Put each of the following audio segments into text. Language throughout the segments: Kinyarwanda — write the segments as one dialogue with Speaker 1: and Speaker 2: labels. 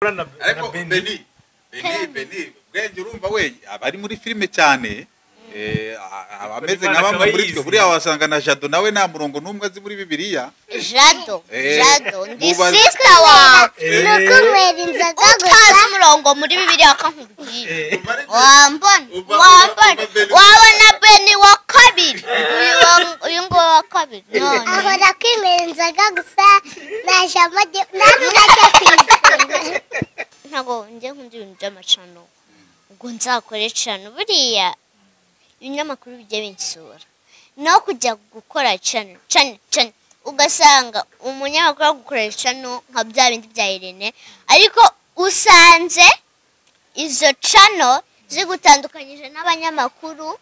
Speaker 1: ukorana na Beni
Speaker 2: bwenge urumva we abari muri filime cyane abameze nka bamwe muri twe buriya wasanga na Jado nawe nta murongo n'umwe azi muri Bibiliya.
Speaker 3: Jado ndi sister wa
Speaker 4: nukumera inzoga
Speaker 3: utazi umurongo muri Bibiliya akankubwiye wabona Beni wa kabiri uyu ngo wa kabiri none
Speaker 4: ahora kwimera inzoga gusa najamo najya kwisenga
Speaker 3: ntago njye nkundi ibintu by'amacano ubwo nzakore cano buriya ibinyamakuru bijya binsura no kujya gukora cano ugasanga umunyamakuru gukora cano nka bya bindi bya Irene ariko usanze izo cano zigutandukanyije n'abanyamakuru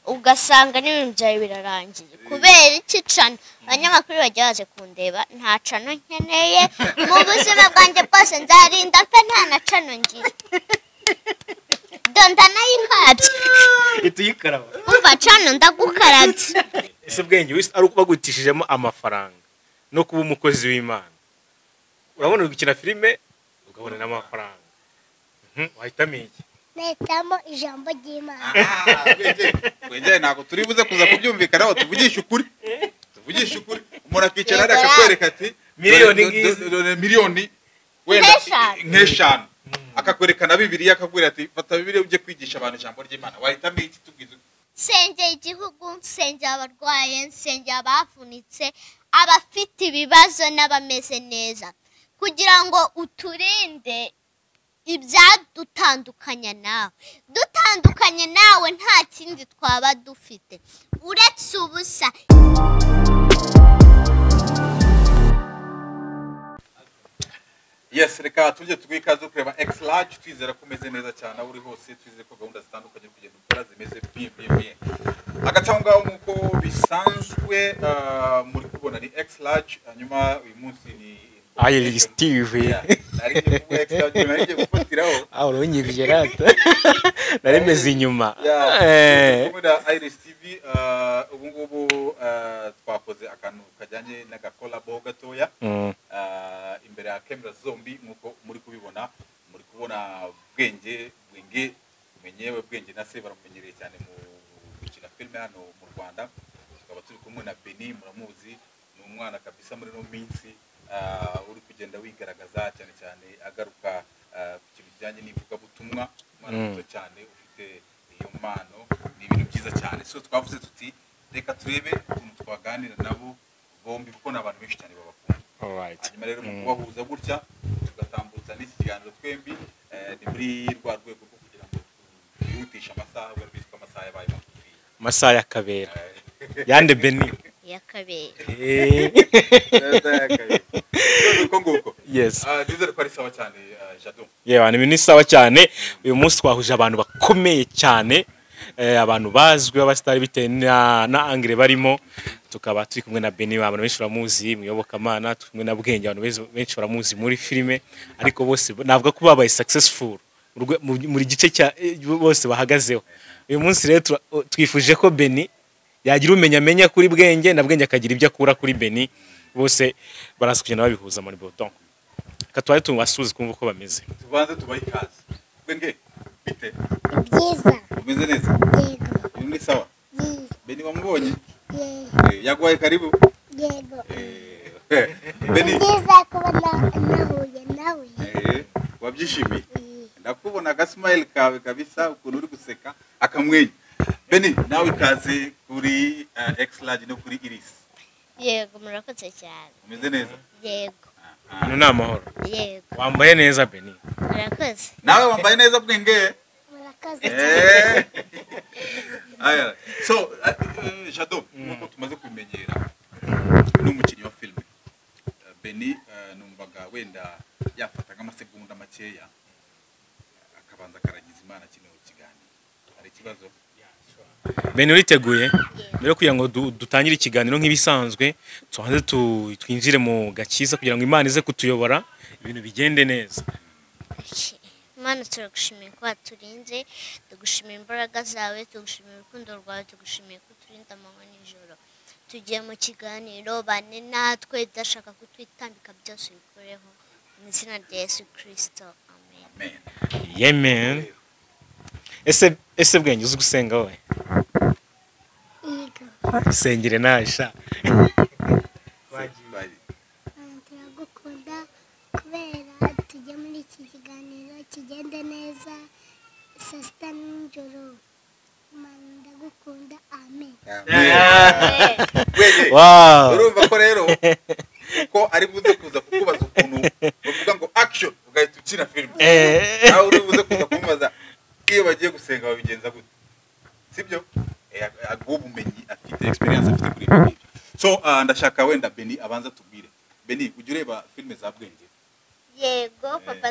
Speaker 3: ugasanga n'ibintu byawe birarangiye kubera iki cano abanyamakuru bajya baje kundeba nta cano nkeneye mu buzima bwanjye bwose nzarinda mpe nta na cano ngira donda nayikabye
Speaker 1: ituyikaraba
Speaker 3: umva cano ndagukarabye
Speaker 1: ese bwenge wese ari ukubagutishijemo amafaranga no kuba umukozi w'Imana urabona gukina filime ugabona n'amafaranga wahitamo iki
Speaker 4: nahitamo ijambo ry'Imana
Speaker 2: bwenge ntabwo turi buze kuza kubyumvikanaho tuvugisha ukuri umuntu akicara ari akakwereka ati miliyoni wenda nk'eshanu akakwereka na Bibiliya akakubwira ati fata Bibiliya ujye kwigisha abantu ijambo ry'Imana wahitamo iki tubwize
Speaker 3: nsengera igihugu nsengera abarwaye nsengera abavunitse abafite ibibazo n'abameze neza kugira ngo uturinde ibyadutandukanya nawe dutandukanye nawe nta kindi twaba dufite uretse ubusa.
Speaker 2: Yes, reka tujye twikaze kureba X large twizera ko meze neza cyane aho uri hose twizeye ko gahunda zitandukanye kugenda ukora zimeze bien. Agatanga nkuko bisanzwe muri kubona ni X large hanyuma uyu munsi ni
Speaker 1: Iris TV
Speaker 2: nari ku X large nari gufatiraho
Speaker 1: uronyibye rata naremeze inyuma
Speaker 2: kubona Iris TV ubu ngubu twakoze akantu kajyanye n'agakolabo gatoya imbere ya camera zombi nkuko muri kubibona bwenge menyewe bwenge na se baramenyereye cyane mu gukina filime hano mu Rwanda tukaba turi kumwe na Beni muramuzi ni umwana kabisa muri no minsi uri kugenda wigaragaza cyane agaruka ku kintu kijyanye n'ivuga butumwa umwana muto cyane ufite iyo mpano ni ibintu byiza cyane so twavuze tuti reka turebe ukuntu twaganira nabo bombi kuko n'abantu benshi cyane babakunda. Hanyuma rero mu kubahuza gutya tugatambutsa n'iki kiganiro twembi ni muri rwa rwego rwo kugira ngo twihutishe amasaha bari biswe amasaha yabaye magufi
Speaker 1: amasaha y'akabera yande Beni
Speaker 3: yakabera
Speaker 2: nguko
Speaker 1: yes
Speaker 2: dizere ko ari sawa cyane Jado
Speaker 1: yewe ni sawa cyane uyu munsi twahuje abantu bakomeye cyane abantu bazwi b'abastari bitewe na angre barimo tukaba turi kumwe na Beni abantu benshi baramuzi muyobokamana kumwe na bwenge abantu benshi baramuzi muri filime ariko bose navuga ko babaye successful muri gice cya bose bahagazeho uyu munsi rero twifuje ko Beni yagira umenya kuri bwenge na bwenge akagira ibyo akura kuri Beni bose baraza kugenda babihuza muri boton katwaye tubasuze kumva uko bameze
Speaker 2: tubanze tubayikaze bwenge bite
Speaker 4: byiza
Speaker 2: umeze neza
Speaker 4: yego
Speaker 2: ni sawa Beni wamubonye
Speaker 4: yego
Speaker 2: karibu
Speaker 4: yego
Speaker 2: Beni
Speaker 4: byiza kubona nahuye nawe
Speaker 2: wabyishimiye ndakubona agasmile kawe kabisa ukuntu uri guseka akamwenyu Beni nawe ikaze kuri X large no kuri Iris.
Speaker 3: Yego murakoze cyane
Speaker 2: Umeze neza?
Speaker 3: Yego
Speaker 1: ni amahoro
Speaker 3: yego
Speaker 1: wambaye neza Beni
Speaker 3: murakoze
Speaker 2: nawe wambaye neza bwenge
Speaker 4: murakoze
Speaker 2: aya so Jado nkuko tumaze kumenyera n'umukinnyi wa filime Beni numvaga wenda yafata nk'amasegonda makeya akabanza karagiza Imana kino kiganiro hari ikibazo
Speaker 1: Beni uriteguye mbere kugira ngo dutangire ikiganiro nk'ibisanzwe tuhanze twinjire mu gakiza kugira ngo Imana ize kutuyobora ibintu bigende neza.
Speaker 3: Imana turagushimiye ko waturinze tugushimiye imbaraga zawe tugushimiye urukundo rwawe tugushimiye ko turinda amanywa n'ijoro tugiye mu kiganiro bane natwe dashaka kutwitambika byose bikoreho mu izina rya Yesu Kristo.
Speaker 2: amen.
Speaker 1: yemen ese bwenge uzi gusenga wowe
Speaker 4: Yego.
Speaker 1: sengere nasha
Speaker 4: Turagukunda kubera tujya muri iki kiganiro kigende neza saa sita nijoro. Mana ndagukunda amen.
Speaker 2: Wege,
Speaker 1: wow
Speaker 2: urumva ko rero ko ari buze kuza kukubaza ukuntu bavuga ngo action ugahita ukina film. Aho uri buze kuza kumubaza iyo bagiye gusenga babigenza gute. Sibyo? Agubu ubumenyi afite experience afite kuri ibi. So ndashaka wenda Beni abanza tubwire. Beni ujya ureba filme za Bwenge?
Speaker 3: yego papa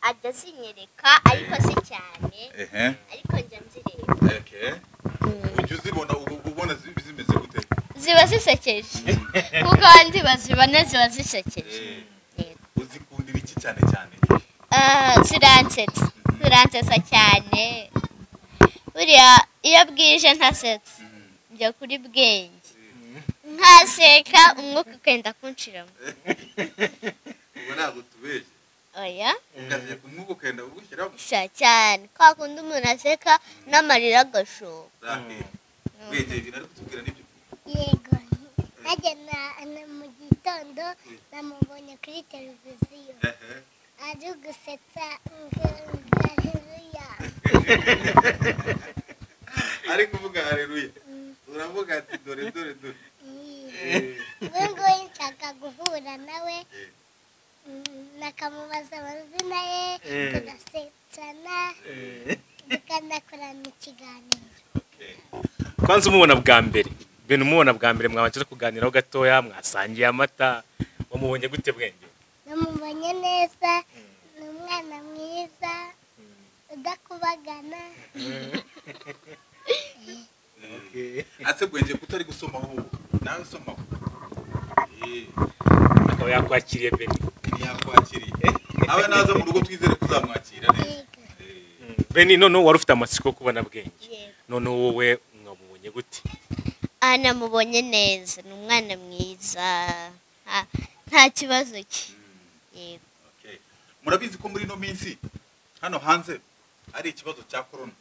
Speaker 3: ajya azinyereka ariko si cyane ariko njya nzireba
Speaker 2: Okay. Ujya uzibona ubona zimeze gute?
Speaker 3: ziba zisekeje kuko abandi bazibona ziba zisekeje
Speaker 2: Uzikundira iki cyane cyane?
Speaker 3: ziransetsa cyane buriya iyo bwije ntasetsa njya kuri Bwenge nkaseka umwuka ukenda kunshiramo
Speaker 2: Ubu ntabwo tubeje.
Speaker 3: oya
Speaker 2: Ugaje kumwuka ukenda ugushyiramo.
Speaker 3: sha cyane kwa kundi umuntu aseka n'amarira agashoka
Speaker 2: Bwenge ibintu ari kutubwira nibyo.
Speaker 4: Yego. Najya mu gitondo namubonye kuri televiziyo. Ari gusetsa haleluya.
Speaker 2: Ari kuvuga haleluya. Uravuga ati dore.
Speaker 4: Ubwo nshaka guhura nawe nakamubaza amazina ye tugasetsana tukanakorana ikiganiro.
Speaker 1: kwanza umubona bwa mbere Beni umubona bwa mbere mwabanje kuganiraho gatoya mwasangiye amata wamubonye gute Bwenge
Speaker 4: Namubonye neza ni umwana mwiza udakubagana.
Speaker 2: Ase Bwenge kutari gusoma wowe. Nawe soma.
Speaker 1: akaba yakwakiriye Beni
Speaker 2: Ni yakwakiriye. Abe naza mu rugo twizere kuzamwakira neza.
Speaker 1: Beni none wari ufite amatsiko yo kubona Bwenge
Speaker 3: Yego.
Speaker 1: none wowe mwamubonye gute
Speaker 3: namubonye neza ni umwana mwiza nta kibazo cye yego
Speaker 2: Okay. Murabizi ko muri no minsi hano hanze ari ikibazo cya corona.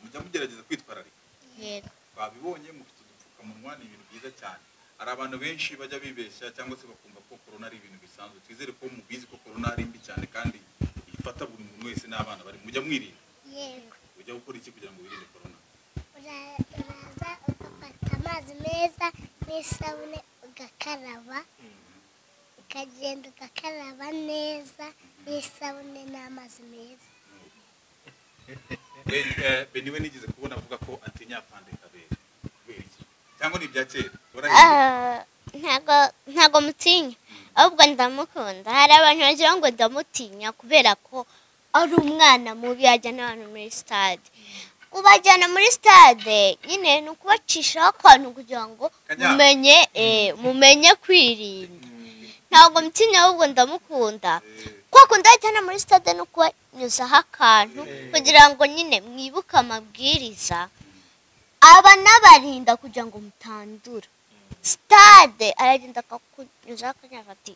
Speaker 2: Mujya mugerageza kwitwararika.
Speaker 3: yego
Speaker 2: Babibonye mufite udupfukamunwa ni ibintu byiza cyane. Hari abantu benshi bajya bibeshya cyangwa se bakumva ko corona ari ibintu bisanzwe. Twizere ko mubizi ko corona ari mbi cyane kandi ifata buri muntu wese n'abana bari mujya mwirinda.
Speaker 4: Yego.
Speaker 2: Ujya gukora iki kugira ngo wirinde corona?
Speaker 4: Uraza ugafata amazi meza n'isabune ugakaraba. Ukagenda ugakaraba neza n'isabune n'amazi meza.
Speaker 2: Beni we nigeze kubona avuga ko atinya Afande Kabera. Kubera iki? Cyangwa ni ibya kera?
Speaker 3: ntago mutinya ahubwo ndamukunda hari abantu bagira ngo ndamutinya kubera ko ari umwana mubi yajyana abantu muri stade kubajyana muri stade nyine ni ukubacishaho akantu kugira ngo mumenye kwirinda ntabwo mutinya ahubwo ndamukunda kuko ndajyana muri stade no kubanyuzaho akantu kugira ngo nyine mwibuke amabwiriza aba n'abarinda kugira ngo mutandura stade aragenda akakunyuzaho akanyaga ati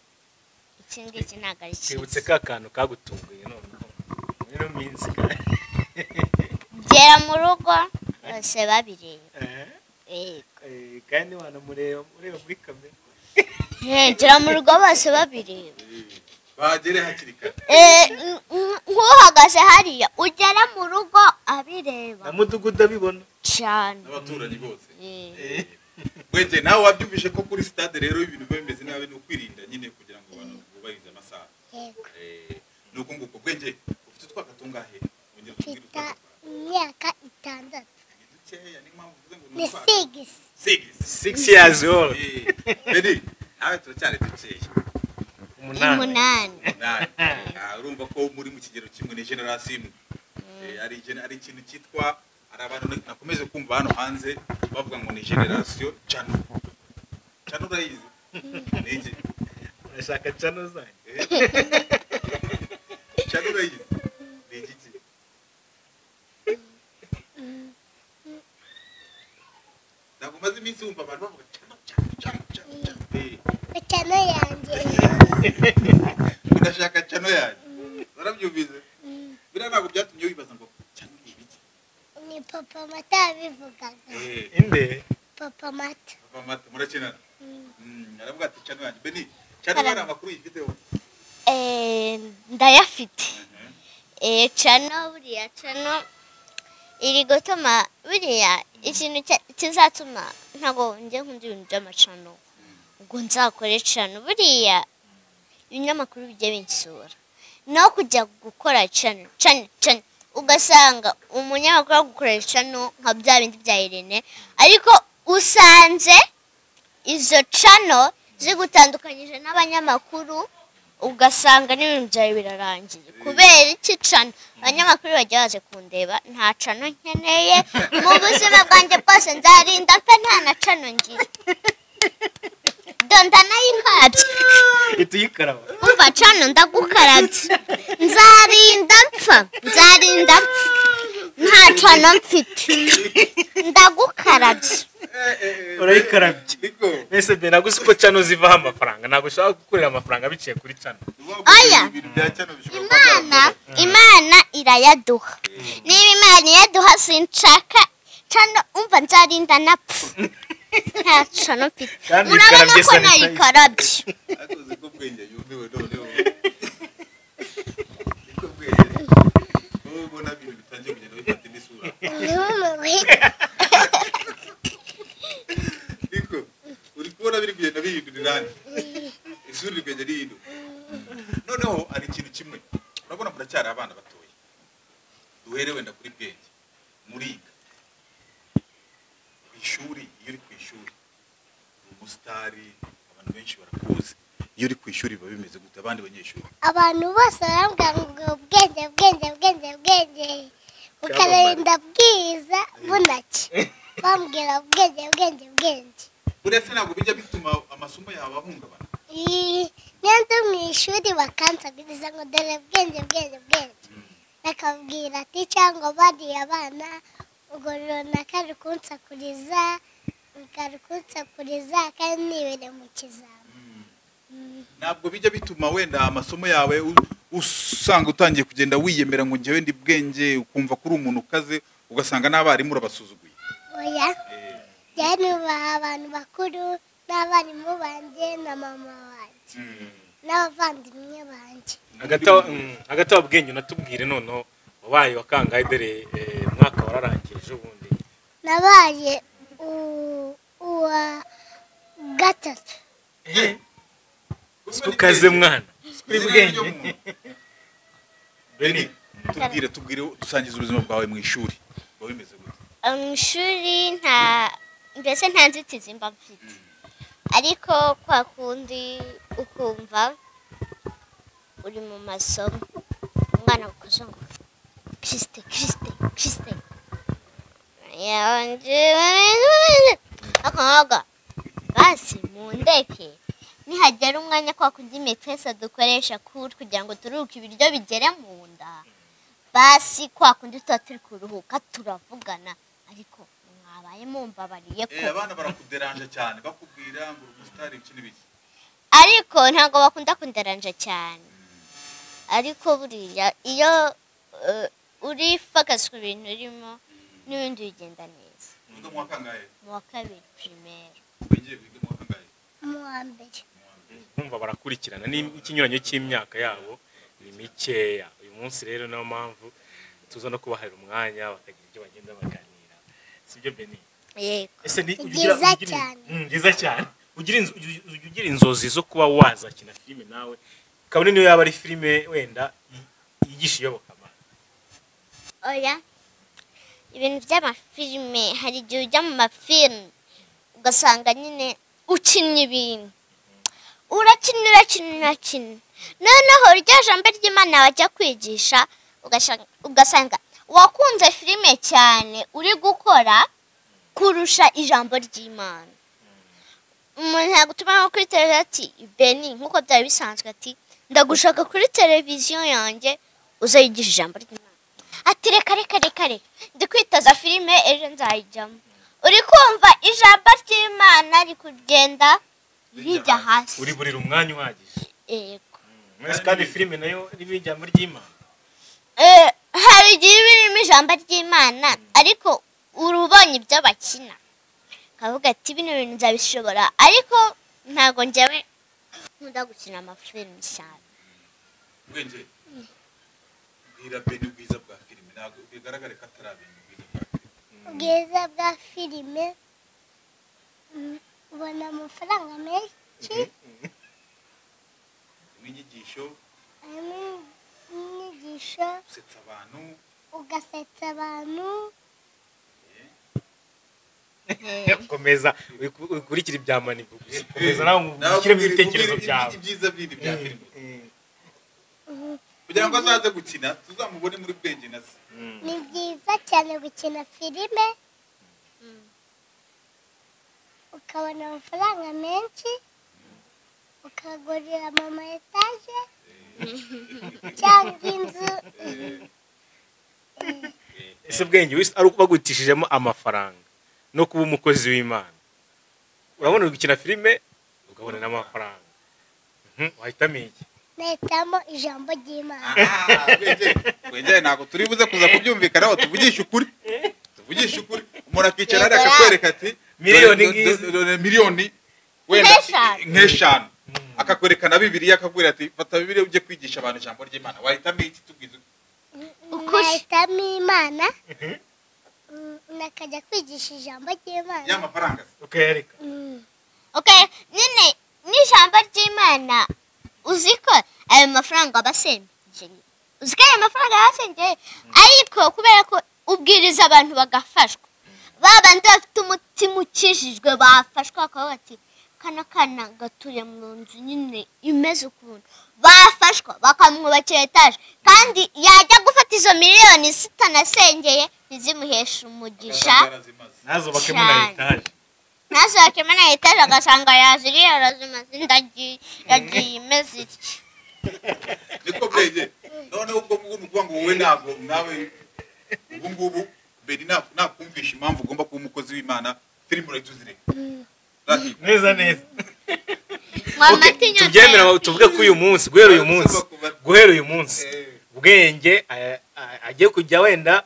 Speaker 3: iki ngiki ntabwo ari cyiza
Speaker 1: twibutse ka kantu kagutunguye noneho muri no minsi
Speaker 3: gera mu rugo bose babireba
Speaker 1: kandi wanamureba muri kamera
Speaker 3: gera mu rugo bose babireba
Speaker 2: bagere hakiri kare.
Speaker 3: nk'uhagaze hariya ugera mu rugo abireba
Speaker 1: na mudugudu abibona
Speaker 3: cyane
Speaker 2: N'abaturanyi bose. Bwenge nawe wabyumvishe ko kuri stade rero ibintu bimeze nabi no kwirinda nyine kugira ngo abantu bubahirize amasaha.
Speaker 4: Yego.
Speaker 2: Nuko nguko Bwenge ufite utwaka tungahe? Ongera
Speaker 4: Mfite
Speaker 2: utubwire utwaka.
Speaker 4: imyaka 6.
Speaker 2: Dukeya ni mpamvu uvuze ngo
Speaker 4: Ni
Speaker 2: utwaka.
Speaker 4: 6.
Speaker 1: 6 years old
Speaker 2: Beni nawe turacyari dukeya.
Speaker 3: 8
Speaker 2: Urumva ko muri mu kigero kimwe ni generation imwe. Ari ikintu cyitwa hari abantu nakomeze kumva hano hanze bavuga ngo ni generation cano. Cano urayizi? Niki?
Speaker 1: urashaka cano zanyu
Speaker 2: Cano urayizi? Ni iki? Ntabwo maze iminsi wumva abantu bavuga cano.
Speaker 4: Chano yanjye.
Speaker 2: Urashaka cano yanjye?
Speaker 4: papa mata yabivugaga.
Speaker 1: inde
Speaker 4: Papa mata.
Speaker 2: Papa Mata murakinana. Aravuga ati channel yanjye Beni. Channel hari amakuru yifiteho.
Speaker 3: ndayafite cano buriya cano iri gutuma buriya ikintu kizatuma ntabwo njye nkunda ibintu by'amacano ubwo nzakore cano buriya ibinyamakuru bijya binsura no kujya gukora cano ugasanga umunyamakuru wo gukoresha cano nka bya bindi bya Irene ariko usanze izo cano zigutandukanyije n'abanyamakuru ugasanga n'ibintu byawe birarangiye kubera iki cano abanyamakuru bajya baje kundeba nta cano nkeneye mu buzima bwanjye bwose nzarinda mpe nta na cano ngira donda nayinkabye
Speaker 1: ituyikaraba
Speaker 3: umva cano ndagukarabye nzarinda mpfa nta cano mfite ndagukarabye
Speaker 1: urayikarabye
Speaker 2: Niko.
Speaker 1: nese Beni naguze ko cano zivaho amafaranga ntabwo ushaka gukorera amafaranga biciye kuri cano
Speaker 3: Oya.
Speaker 2: Ibintu bya channel bishobora
Speaker 3: imana irayaduha niba imana iyaduha sinshaka cano umva nzarinda napfa nta cano mfite
Speaker 1: Kandi
Speaker 3: urabona
Speaker 1: ikarabye
Speaker 3: ko
Speaker 1: sanitizer.
Speaker 3: nayikarabye
Speaker 2: akoze ko bwenge yumiwe noneho. Niko bwenge. Wowe ubona ibintu bitangiye kugenda bifata n'isura. Niko. Uri kubona biri kugenda bihindura irangi. Isura riri kugenda rihindura. Noneho hari ikintu kimwe. Urabona muracyari abana batoya. Duhere wenda kuri bwenge. Muriga. Ku ishuri iyo uri ku ishuri. Umusitari abantu benshi barakuzi. Iyo uri ku ishuri biba bimeze gute abandi banyeshuri?
Speaker 4: Abantu bose barambwira ngo ubwenge. Ukarinda bwiza bunake. Bambwira ubwenge.
Speaker 2: Uretse ntabwo bijya bituma amasomo yawe ahungabana.
Speaker 4: Niyo ndi mu ishuri bakansaguriza ngo dore bwenge. Bakabwira ati cyangwa bariya abana ubwo runaka ari kunsakuriza kandi nibere mu kizami.
Speaker 2: Ntabwo bijya bituma wenda amasomo yawe usanga utangiye kugenda wiyemera ngo njyewe ndi bwenge ukumva kuri umuntu ukaze ugasanga n'abarimu urabasuzuguye.
Speaker 4: Oya. Byari abantu bakuru n'abarimu banjye na mama wanjye n'abavandimwe banjye.
Speaker 1: hagati wa Bwenge natubwire noneho wabaye wakangaye dore umwaka wararangije ubundi
Speaker 4: Nabaye uwa gatatu.
Speaker 1: ukaze mwana kuri Bwenge
Speaker 2: Beni tubwire dusangiza ubuzima bwawe mu ishuri. Wowe bimeze gute?
Speaker 3: mu ishuri mbese nta nzitizi mba mfite ariko kwa kundi ukumva uri mu masomo umwana gukoze ngo Kriste akaga basi mundeke nihagera umwanya kwa kundi metresa dukoresha kugira ngo turuhuke ibiryo bigere mu nda basi kwa kundi tuba turi kuruhuka turavugana ariko mwabaye mumbabariye ko
Speaker 2: Abana barakuderanje cyane bakubwira ngo umusitari iki n'ibiki.
Speaker 3: ariko ntabwo bakunda kunderanja cyane ariko buriya iyo uri focus ku bintu urimo n'ibindi bigenda neza.
Speaker 2: Wiga mu wa kangahe?
Speaker 3: Mu wa kabiri primaire.
Speaker 2: Wigiye wiga mu wa kangahe?
Speaker 4: Mu wa mbere.
Speaker 1: Bumva barakurikirana n'ikinyuranyo cy'imyaka yabo ni mikeya. Uyu munsi rero niyo mpamvu tuza no kubahera umwanya bakagira ibyo bagenda baganira. Sibyo Beni?
Speaker 3: Yego.
Speaker 1: Ese ni
Speaker 4: Byiza cyane.
Speaker 1: Byiza cyane. Ugira inzozi zo kuba wazakina filime nawe. Kabone niyo yaba ari filime wenda yigisha iyobokamana.
Speaker 3: Oya. Ibintu by'amafilime hari igihe ujya mu mafilime ugasanga nyine ukinnye ibintu. Urakina. Noneho rya jambo ry'Imana wajya kwigisha ugasanga wakunze filime cyane uri gukora kurusha ijambo ry'Imana. Umuntu yagutuma kuri televiziyo ati Beni nkuko byari bisanzwe ati ndagushaka kuri televiziyo yanjye uzayigisha ijambo ry'Imana. Ati reka ndi kwitaza filime ejo nzayijyamo. Uri kumva ijambo ry'Imana rikugenda rijya hasi.
Speaker 1: Uri burira umwanya uhagije.
Speaker 3: Yego.
Speaker 1: Mwese kandi filime nayo riba ijambo ry'Imana.
Speaker 3: Hari igihe birimo ijambo ry'Imana ariko urubonye ibyo bakina kavuga ati bino bintu nzabishobora ariko ntago njyewe nkunda gukina amafilimi cyane.
Speaker 2: Bwenge bwira Beni ubwiza bwa filime ntabwo bigaragare ko atari
Speaker 4: ubwiza bwa filime ubona amafaranga menshi
Speaker 2: n'inyigisho gusetsa abantu
Speaker 4: ugasetsa abantu
Speaker 1: komeza ukurikira ibya Manibu komeza nawe ushyiremo ibitekerezo byawe
Speaker 2: ibyiza bindi bya filime kugira ngo azaze gukina tuzamubone muri Bwenge na se.
Speaker 4: ni byiza cyane gukina filime ukabona amafaranga menshi ukagurira mama etaje cyangwa inzu.
Speaker 1: ese Bwenge ari uko bagutishijemo amafaranga no kuba umukozi w'Imana urabona uri gukina filime ukabona n'amafaranga wahitamo iki?
Speaker 4: nahitamo ijambo ry'Imana.
Speaker 2: Bwenge ntabwo turi buze kuza kubyumvikanaho tuvugisha ukuri umuntu akicara hariya akakwereka ati miliyoni wenda nk'eshanu akakwereka na Bibiliya akakwereka ati fata Bibiliya ujye kwigisha abantu ijambo ry'Imana wahitamo iki? Tubwize
Speaker 4: nahitamo Imana nakajya kwigisha ijambo ry'Imana
Speaker 2: y'amafaranga
Speaker 1: ukayareka.
Speaker 3: nyine n'ijambo ry'Imana uziko ayo mafaranga basengeye uziko ayo mafaranga basengeye ariko kubera ko ubwiriza abantu bagafashwa babandi bafite umutima ukijijwe bafashwa akavuga ati kana gatuye mu nzu nyine imeze ukuntu bafashwa bakamwubakira etaje kandi yajya gufata izo miliyoni zitanasengeye ntizimuhesha umugisha
Speaker 1: nazo bakemuna
Speaker 3: etaje agasanga yaziriye arazimaze yagiye imeze iki.
Speaker 2: niko Bwenge none ubwo ngubu ngo wowe ntabwo nawe ubu ngubu Beni nakumvisha impamvu ugomba kuba umukozi w'Imana filime urayituzireka
Speaker 1: neza tubyemera tuvuge ko uyu munsi guhera uyu munsi Bwenge agiye kujya wenda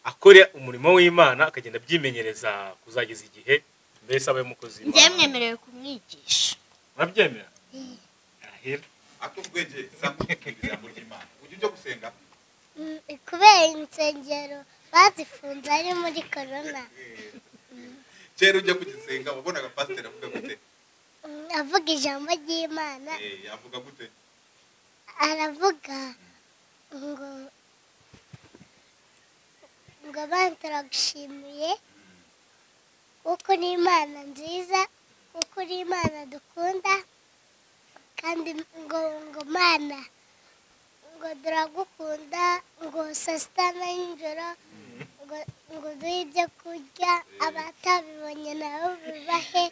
Speaker 1: akora umurimo w'Imana akagenda abyimenyereza kuzageza igihe mbese abaye umukozi w'Imana.
Speaker 3: njye mwemerewe kumwigisha
Speaker 1: urabyemera?
Speaker 2: ako Bwenge sambu ijambo ry'Imana ujye gusenga
Speaker 4: kubera insengero bazifunze ari muri corona.
Speaker 2: kera ujya kugisenga wabonaga pasiteri avuga gute?
Speaker 4: avuga ijambo ry'Imana
Speaker 2: avuga gute?
Speaker 4: aravuga ngo abantu turagushimiye kuko uri Imana nziza kuko uri Imana dukunda kandi ngo Mana ngo turagukunda ngo saa sita na nijoro ngo duhe ibyo kurya abatabibonye nabo bibahe.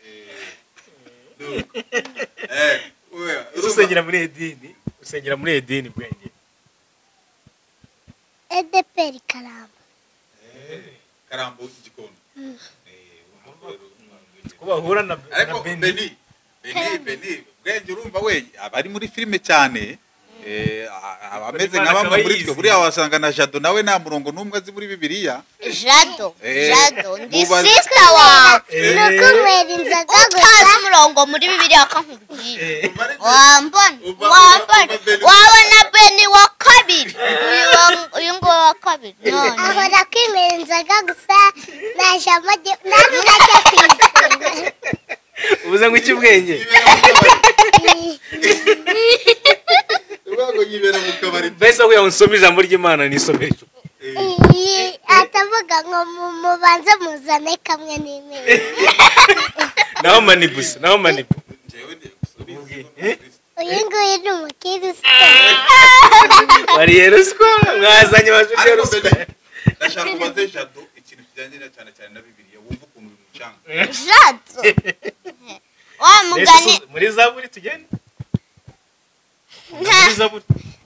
Speaker 1: usengera muri edini Bwenge?
Speaker 4: EDPR
Speaker 2: Karambo Gikondo.
Speaker 1: kubahura na
Speaker 2: Beni Bwenge urumva we abari muri filime cyane abameze nka bamwe muri twe buriya wasanga na Jado nawe nta murongo n'umwe azi muri Bibiliya.
Speaker 3: Jado ndi sister wa
Speaker 4: nuko mwera inzoga
Speaker 3: utazi umurongo muri Bibiliya akankubwira wabona Beni wa kabiri uyu ngo wa kabiri none
Speaker 4: ahora kwinywera inzoga gusa naje amajye ntabwo kwisenga
Speaker 1: ubuze ngo iki Bwenge?
Speaker 2: Ubago yibera mu kabari
Speaker 1: mbese aho unsoma ijambo ry'Imana nisomera icyo
Speaker 4: atavuga ngo mubanze muzane kamwe n'imwe
Speaker 1: naho Manibu
Speaker 4: uyu nguyu ni umukirisitu
Speaker 1: wariye ruswa mwazanye bajuriye ruswa.
Speaker 2: ndashaka kubaza Jado ikintu kijyanye cyane na Bibiliya wumva ukuntu bimucanga.
Speaker 3: Jado wa mugani
Speaker 1: muri Zaburi tugende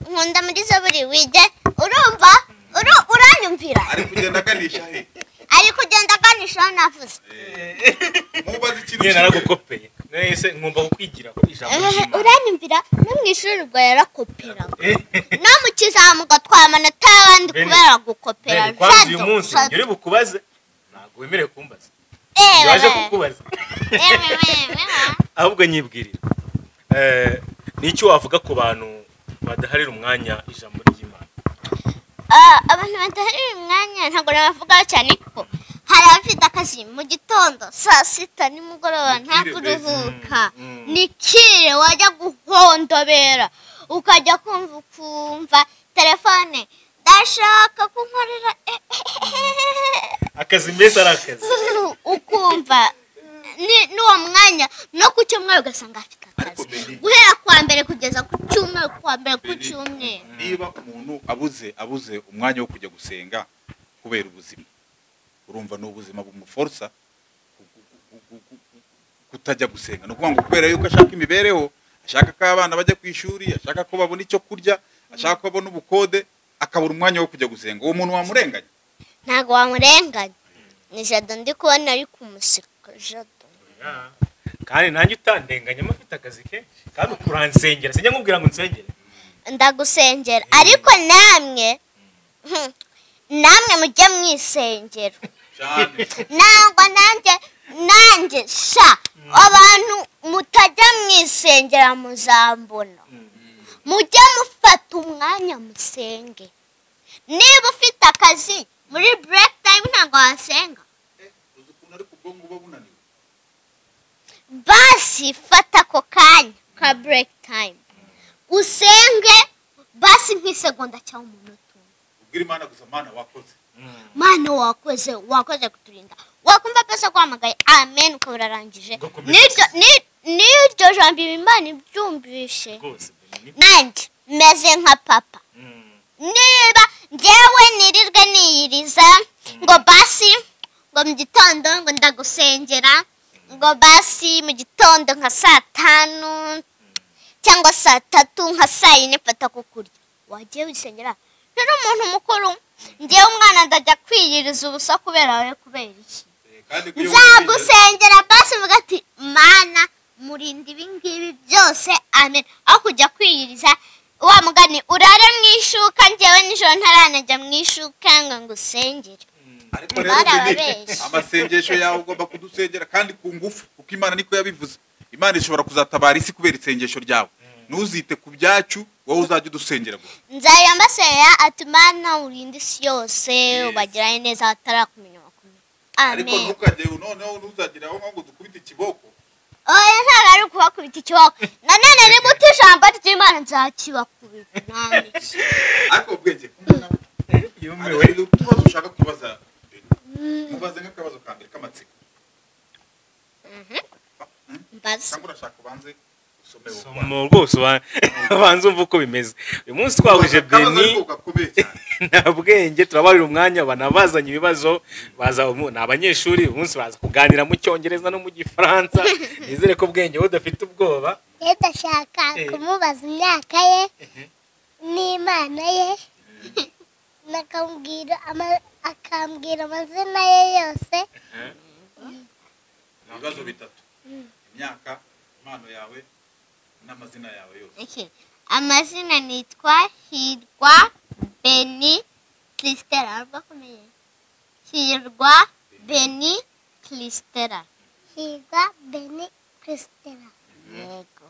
Speaker 3: nkunda muri Zaburi wige urumva uranyumvira
Speaker 2: ari kugenda aganisha he?
Speaker 3: ari kugenda aganisha navuze
Speaker 2: mubaza ikintu
Speaker 1: nyine naragukopeye nese nkumva kukwigira ko ijambo ry'Imana
Speaker 3: uranyumvira no mu ishuri rwa yarakopera no mu kizamu gatwara amanota y'abandi kubera gukopera
Speaker 1: kwanza uyu munsi ngiri bukubaze wemerewe kumbaza waje kukubaza
Speaker 3: ewe
Speaker 1: ahubwo nyibwirira nicyo wavuga ku bantu badaharira umwanya ijambo ry'Imana
Speaker 3: abantu badaharira umwanya ntabwo nabavugaho cyane kuko hari abafite akazi mu gitondo saa sita nimugoroba nta kuruhuka nikire wajya guhondobera ukajya kumva telefone ndashaka kunkorera
Speaker 1: akazi mbese ari akazi
Speaker 3: ukumva n'uwo mwanya no ku cyumweru ugasanga afite akazi guhera kwa mbere kugeza ku cyumweru kwa mbere ku cyumweru.
Speaker 2: Niba umuntu abuze umwanya wo kujya gusenga kubera ubuzima, urumva n'ubuzima bumuforsa kutajya gusenga, no kuvuga ngo kubera yuko ashaka imibereho, ashaka ko abana bajya ku ishuri, ashaka ko babona icyo kurya, ashaka ko babona ubukode, akabura umwanya wo kujya gusenga, uwo muntu wamurenganya?
Speaker 3: Ntago wamurenganya, ni Jado ndi kubona ari kumuseka Jado.
Speaker 1: Kandi nanjye utandenganya mafite akazi kenshi kandi ukuransengera sinjya nkubwira ngo nsengere
Speaker 3: ndagusengera ariko namwe mujye mwisengero nangwa nanjye sha abantu mutajya mwisengera muzambona mujye mufata umwanya musenge. Niba ufite akazi muri break time ntabwo wasenga basi fata ako kanya ka break time usenge basi nk'isegonda cyangwa umunota
Speaker 2: ubwira Imana gusa
Speaker 3: Mana wakoze kuturinda wakumva pesa kwamagaye amen uko urarangije n'iryo jambo Imana ibyumvishe nanjye meze nka papa niba njyewe nirirwe niyiriza ngo basi ngo mu gitondo ngo ndagusengera ngo basi mu gitondo nka saa 5 cyangwa saa 3 nka saa 4 mfata kukurya wagiye wisengera rero umuntu mukuru njyewe umwana ndajya kwiyiriza ubusa kubera we kubera iki nzagusengera basi vuga ati Mana murinde ibingibi byose amen aho kujya kwiyiriza wa mugani urare mwishuka njyewe nijoro ntaranajya mwishuka ngo ngusengere.
Speaker 2: Ariko rero amasengesho yawe ugomba kudusengera kandi ku ngufu kuko Imana niko yabivuze. Imana ishobora kuzatabara isi kubera isengesho ryawe. Ntuzite ku byacu wowe uzajya udusengera gusa.
Speaker 3: Nzayambasera ati Mana urinde isi yose ubagirane neza atarakumenya bakomeye. Amen.
Speaker 2: Ariko ntukajye noneho ntuzagira aho ngo dukubite ikiboko.
Speaker 3: Oya ntabwo ari kubakubita ikiboko. Nanone niba utijambo ry'Imana nzakibakubita nani.
Speaker 2: Ariko bwenge yumewe tubazo ushaka kubaza mubaze nk'akabazo ka mbere k'amatsiko.
Speaker 3: Mbaza.
Speaker 2: Cyangwa urashaka ubanze
Speaker 1: usomewe rwose ubanze umva uko bimeze. Uyu munsi twahuje Beni nta bwenge turabarira umwanya banabazanye ibibazo baza ni abanyeshuri uyu munsi baza kuganira mu Cyongereza no mu Gifaransa. Nizere ko bwenge wowe udafite ubwoba.
Speaker 4: Ndashaka kumubaza imyaka ye n'Imana ye akambwira amazina ye yose.
Speaker 2: Ibibazo bitatu. Imyaka, impano yawe n'amazina yawe yose.
Speaker 3: Amazina nitwa Hirwa Beni Kristera bakomeye. Hirwa Beni Kristera.
Speaker 4: Hirwa Beni Kristera.
Speaker 3: Yego.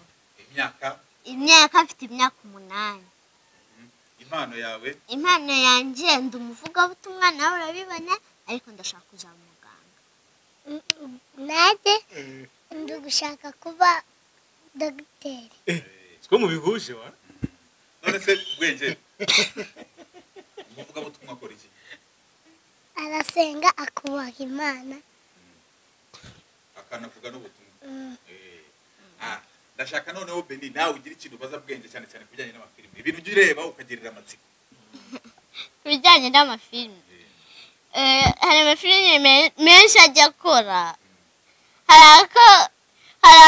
Speaker 2: Imyaka
Speaker 3: afite imyaka 8.
Speaker 2: Impano yawe?
Speaker 3: Impano yanjye ndumuvugabutumwa nawe urabibona ariko ndashaka kuzaba umuganga.
Speaker 4: Nanjye ndugushaka kuba dogiteri.
Speaker 1: Siko mubihuje wa?
Speaker 2: None se bwenge. Umuvugabutumwa akora iki?
Speaker 4: Arasenga akubaha Imana.
Speaker 2: Akanavuga n'ubutumwa. Ndashaka noneho Beni nawe ugira ikintu baza bwenge cyane cyane kubijyanye n'amafilime. Ibintu ujye ureba ukagirira amatsiko.
Speaker 3: Kubijyanye n'amafilime. Hari amafilime menshi ajya akora. Hari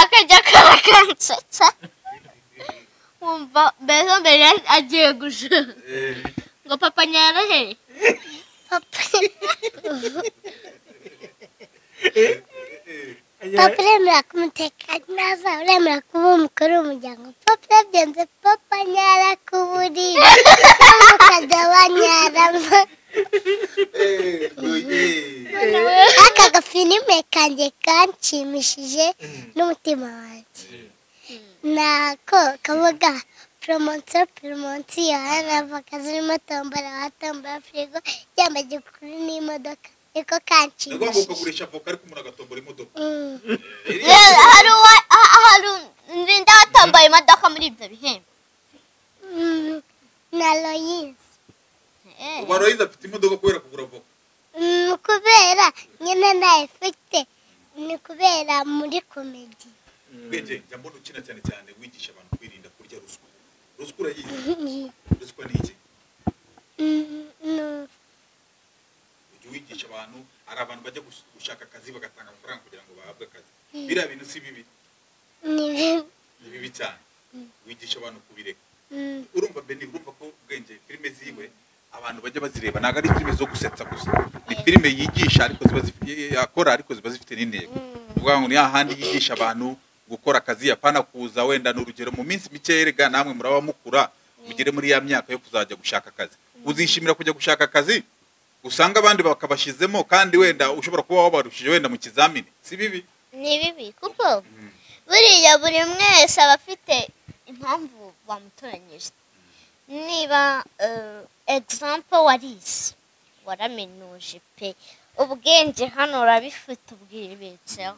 Speaker 3: akajya karakansetsa. Wumva mbere agiye gushira. Ngo papa nyarahe.
Speaker 4: Papa uremera kumutekanya naza uremera kuba umukuru w'umuryango. Papa yabyenze papa nyara kuburira mukajya banyaramo. kanshimishije n'umutima wanjye nako kavuga poromosiyo harava zirimo tombora watombora firigo yambaye kuri n'imodoka niko
Speaker 2: ndavuga ngo
Speaker 4: kanshimishije
Speaker 2: ukagurisha avoka ariko umuntu agatombora imodoka
Speaker 3: hari ninde watomboye imodoka muri ibyo bihembo
Speaker 4: na Loyizi
Speaker 2: ubu Aloyize afite imodoka kubera kugura avoka
Speaker 4: kubera nyine ntayifite ni kubera muri komedi
Speaker 2: bwenge njya mbona ukina cyane cyane wigisha abantu kwirinda kurya ruswa ruswa urayizi ruswa ni iki ujya wigisha abantu hari abantu bajya gushaka akazi bagatanga amafaranga kugira ngo bahabwe akazi biriya bintu si bibi ni bibi cyane wigisha abantu kubireka urumva Beni urumva ko bwenge filime ziwe abantu bajya bazireba ntabwo ari filime zo gusetsa gusa ni filime yigisha ariko yakora ariko ziba zifite n'intego uvuga ngo ni hahandi yigisha abantu gukora akazi apana kuza wenda n'urugero mu minsi mike erega namwe muraba mukura mugere muri ya myaka yo kuzajya gushaka akazi uzishimira kujya gushaka akazi usanga abandi bakabashizemo kandi wenda ushobora kuba wabarushije wenda mu kizamini si bibi
Speaker 3: ni bibi kuko buriya buri mwese aba afite impamvu bamutoranyije niba example warize waraminuje pe ubwenge hano urabifite ubwibitseho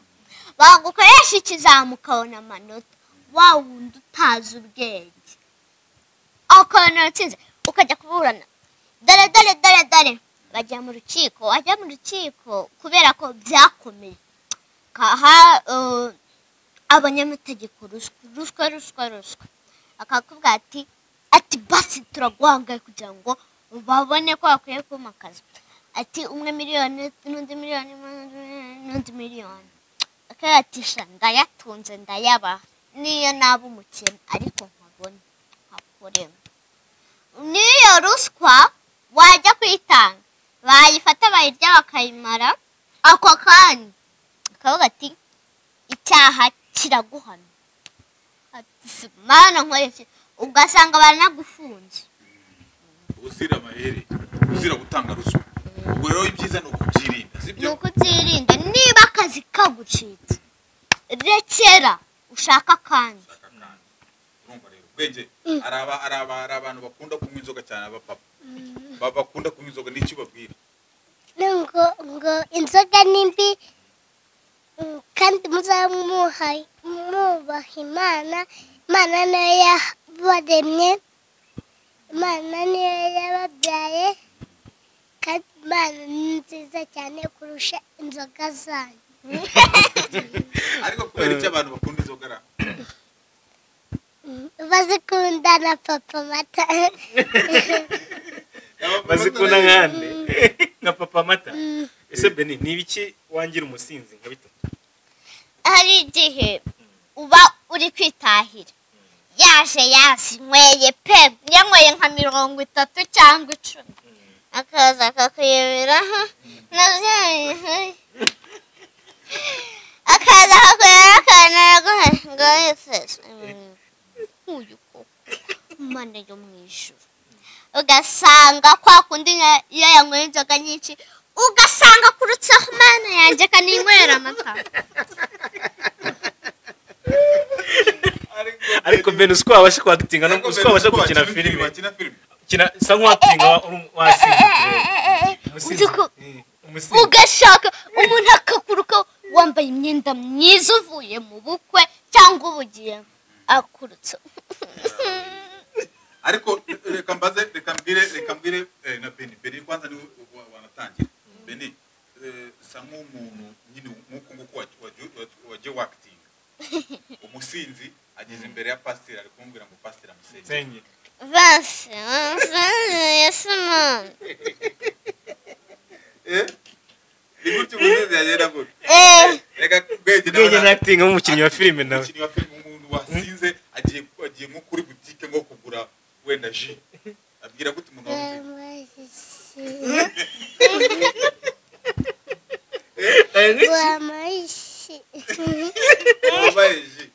Speaker 3: bagukoresha ikizamu ukabona amanota wa wundi utazi ubwenge ukabona uratsinze ukajya kuburana dore bajya mu rukiko wajya mu rukiko kubera ko byakomeye kaha abanyamategeko ruswa akakubwira ati basi turaguhangaye kugira ngo babone ko bakwiye kumakaza ati umwe miliyoni n'undi miliyoni n'undi miliyoni akayatisha ndayatunze ndayaba niyo naba umukene ariko nkabona nkakoremo niyo ruswa wajya kuyitanga bayifata bayirya bakayimara ako kanya akavuga ati icyaha kiraguhana ati mana nkoreshe ugasanga baranagufunze
Speaker 2: uzira amahere uzira gutanga ruswa ubwo rero ibyiza ni ukubyirinda sibyo
Speaker 3: ni ukubyirinda niba akazi kagucitse rekera ushaka kandi
Speaker 2: urumva rero bwenge ari abantu bakunda kunywa inzoga cyane abapapa bakunda kunywa inzoga n'icyo babwira
Speaker 4: ngo inzoga ni mbi kandi muzamuha Imana niyo yabaremye Imana niyo yababyaye kandi Imana ni nziza cyane kurusha inzoga zanyu
Speaker 2: ariko kubera icyo abantu bakunda inzoga ara
Speaker 4: bazikunda na papa mata
Speaker 1: bazikunda nkande nka papa mata ese Beni ni ibiki wangira umusinzi nka bitatu
Speaker 3: hari igihe uba uri kwitahira yaje yazinyweye pe yanyweye nka 30 cyangwa 10 akaza akakuyoberaho akaza akakuyobera akanaraguha ngo yifese uyu ko Imana yo mu ijuru ugasanga kwa kundi iyo yanyweye inzoga nyinshi ugasanga kurutsaho Mana yanjye kaninywera amata
Speaker 1: ariko Beni usko wabasha kwagitinga no usko wabasha gukina filime kina sa nkwatinga wasinze
Speaker 3: ugashaka umuntu akakuruka wambaye imyenda myiza uvuye mu bukwe cyangwa ubugiye akurutse
Speaker 2: ariko reka mbwire na Beni kwanza ni wanatangira Beni sa nk'umuntu nyine nk'uko waje wakitinga umusinzi ageze imbere ya pasiteri ari kumubwira ngo pasiteri amusenye
Speaker 3: Vase yasuma
Speaker 2: ni gutyo umusinzi yagera gutyo reka
Speaker 1: bwenge n'acting nk'umukinnyi wa filime nawe
Speaker 2: umukinnyi wa filime umuntu wasinze agiye nko kuri butike ngo kugura wenda ji abwira gute umuntu wabayeji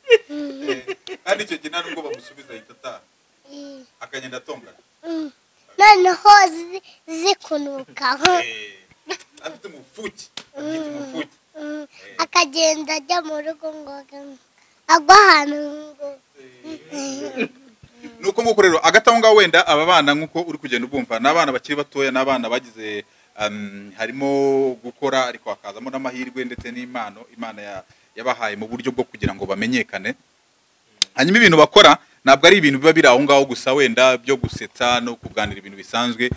Speaker 2: kandi icyo gihe ntabwo bamusubiza ahita ataha akagenda atongana
Speaker 4: noneho zikunukaho
Speaker 2: afite umufuki abyita umufuki
Speaker 4: akagenda ajya mu rugo ngo agwa ahantu ngo
Speaker 2: nuko nguko rero agataho ngaho wenda aba bana nk'uko uri kugenda ubumva n'abana bakiri batoya n'abana bagize harimo gukora ariko hakazamo n'amahirwe ndetse n'impano Imana yabahaye mu buryo bwo kugira ngo bamenyekane. Hanyuma ibintu bakora ntabwo ari ibintu biba biri aho ngaho gusa wenda byo gusetsa no kuganira ibintu bisanzwe.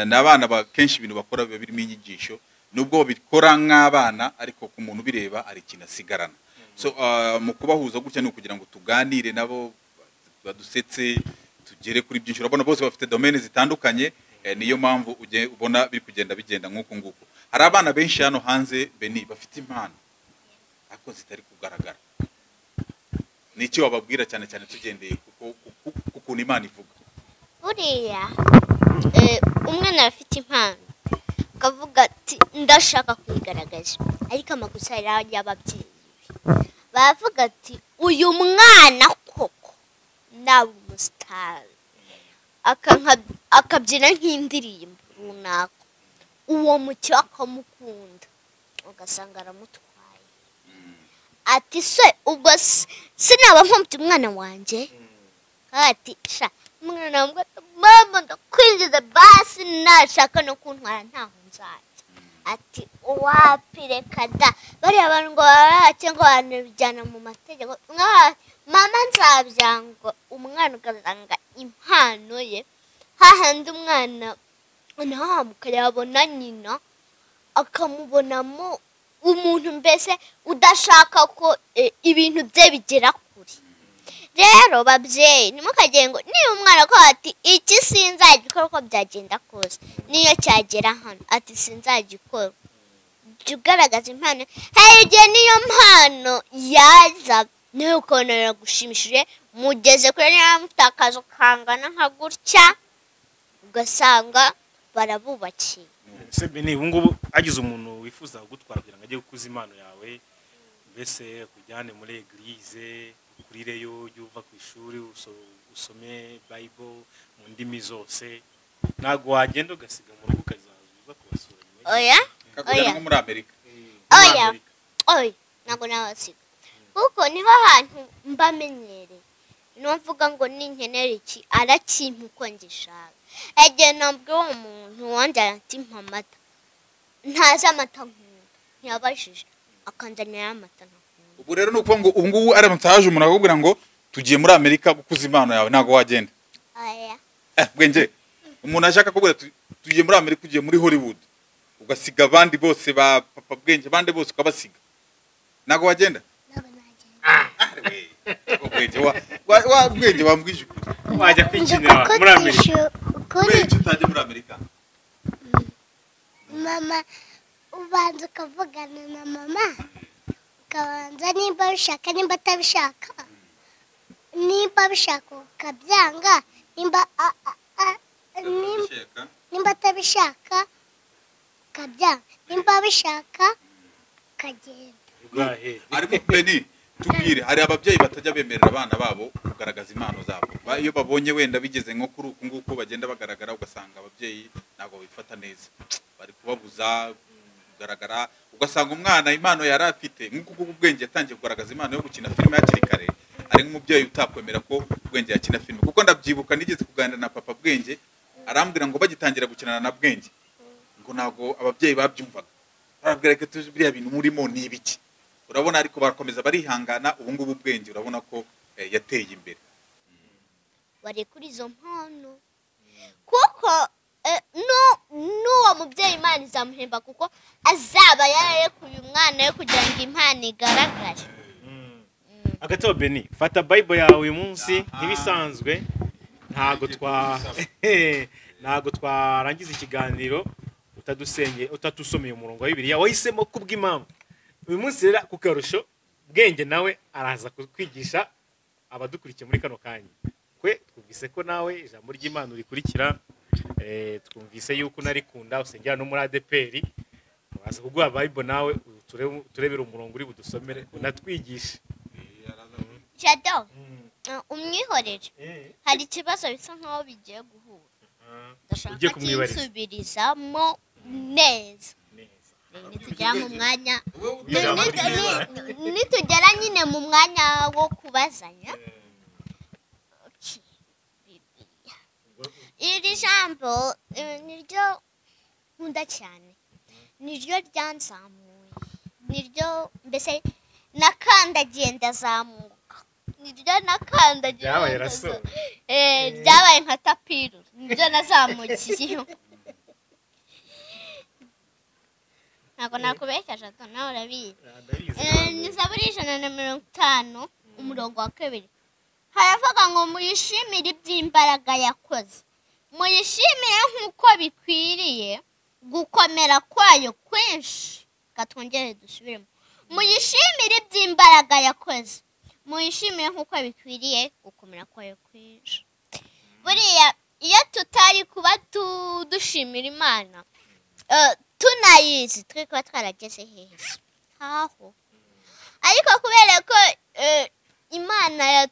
Speaker 2: N'abana kenshi ibintu bakora biba birimo inyigisho nubwo babikora nk'abana ariko ku muntu bireba ari ikintu asigarana. So mu kubahuza gutya ni ukugira ngo tuganire nabo badusetse tugere kuri byinshi. Urabona bose bafite domaine zitandukanye, niyo mpamvu ubona biri kugenda bigenda nk'uko nguko. Hari abana benshi hano hanze Beni bafite impano ariko zitari kugaragara. N'icyo wababwira cyane cyane tugendeye kuko Imana ivuga.
Speaker 3: Buriya umwana afite impano akavuga ati ndashaka kwigaragaza ariko amakosa y'ababyeyi bavuga ati uyu mwana koko nawe umusitari akabyina nk'indirimbo runaka uwo mucyo akamukunda ugasanga aramutwaye ati se ubwo sinaba nkomte umwana wanjye ati sha umwana wanjye mama ndakwinjiza basi nashaka no kuntwara ntaho nzajya ati uwapireka da bariya abantu ngo cyangwa abantu bijyana mu mategeko mama nzabyango umwana ugasanga impano ye hahandi umwana ntamuka yabona nyina akamubonamo umuntu mbese udashaka ko ibintu bye bigera kure. Rero babyeyi nimukagire ngo niba umwana ko ati iki sinzagikora uko byagenda kose niyo cyagera hano ati sinzagikora jya ugaragaza impano hari igihe niyo mpano yaza niyo ukabona gushimishije mugeze kure niba mufite akazi kangana nka gutya ugasanga barabubakiye.
Speaker 1: Se Beni ubu ngubu agize umuntu wifuza kugutwara kugira ngo ajye gukuza impano yawe mbese kujyane muri eglise ukurireyo ujye uva ku ishuri usome Bible mu ndimi zose ntabwo wagenda ugasiga mu rugo ukazaza kubasura nyuma
Speaker 3: oya
Speaker 2: nko muri Amerika.
Speaker 3: Oya ntabwo nabasiga kuko niho hantu mbamenyereye niyo mvuga ngo ninkenera iki arakimpa uko ngishaka. Igihe nabwo uwo muntu wanjye ati mpa amata ntazi amata nkunda ntiyabashije akanzanira amata nkunda.
Speaker 2: Ubu rero nuko ngo ubu ngubu aramutse haje umuntu akakubwira ngo tugiye muri Amerika gukuza impano yawe ntabwo wagenda.
Speaker 3: Oya
Speaker 2: Bwenge umuntu ashaka kubwira tugiye muri Amerika ugiye muri Hollywood ugasiga abandi bose ba papa Bwenge abandi bose ukabasiga ntabwo wagenda. Bwenge wa Bwenge wambwije
Speaker 1: wajya kwikinira muri Amerika
Speaker 2: kubera icyo utajya muri Amerika.
Speaker 4: mama ubanza ukavugana na mama ukabanza nimba bishaka nimba atabishaka nimba bishaka ukabyanga nimba atabishaka ukabyanga nimba bishaka ukagenda.
Speaker 2: Ariko Beni tubwire hari ababyeyi batajya bemerera abana babo kugaragaza impano zabo iyo babonye wenda bigeze nko kuri uku nguko bagenda bagaragara ugasanga ababyeyi ntabwo bifata neza bari kubabuza kugaragara ugasanga umwana impano yari afite nk'uko Bwenge yatangiye kugaragaza impano yo gukina filime hakiri kare ari nk'umubyeyi utakwemera ko Bwenge yakina filime kuko ndabyibuka nigeze kuganira na papa Bwenge arambwira ngo bagitangira gukinana na Bwenge ngo ntabwo ababyeyi babyumvaga barabwira ko biriya bintu murimo ni ibiki urabona ariko barakomeza barihangana ubu ngubu Bwenge urabona ko yateye imbere.
Speaker 3: Bari kuri izo mpano kuko n'uwo mubyeyi Imana izamuhemba kuko azaba yararekuye umwana we kugira ngo impano igaragare.
Speaker 1: Agatabo Beni fata Bible yawe uyu munsi ntibisanzwe ntago twarangiza ikiganiro utatusomeye umurongo wa Bibiliya wahisemo kubw'impamvu uyu munsi rero ku karusho Bwenge nawe araza kwigisha abadukurikiye muri kano kanya kwe twumvise ko nawe ijambo ry'Imana urikurikira twumvise yuko unarikunda usengera no muri ADPR waza kuguha Bible nawe turebera umurongo uri budusomere unatwigishe.
Speaker 3: Jado umwihorere hari ikibazo bisa nkaho bigiye guhura ndashaka kumusubirizamo neza. nitugera mu mwanya
Speaker 1: Ijambo ry'Imana.
Speaker 3: nitugera nyine mu mwanya wo kubazanya. Okay. Bibiliya. Iri jambo niryo nkunda cyane, niryo ryanzamuye, niryo mbese nakandagiye ndazamuka, niryo nakandagiye
Speaker 1: Ryabaye raso.
Speaker 3: ryabaye nka tapiru, niryo nazamukiyeho. Ntabwo nakubeshya jato, nawe urabizi. Ni Zaburi 150 umurongo wa 2 haravuga ngo muyishimire iby'imbaraga yakoze, muyishimire nk'uko bikwiriye gukomera kwayo kwinshi. Katwongere dusubiremo, muyishimire iby'imbaraga yakoze, muyishimire nk'uko bikwiriye gukomera kwayo kwinshi. Buriya iyo tutari kuba dushimira Imana tunayizi, twe kuba twarageze heza haho. Ariko kubera ko Imana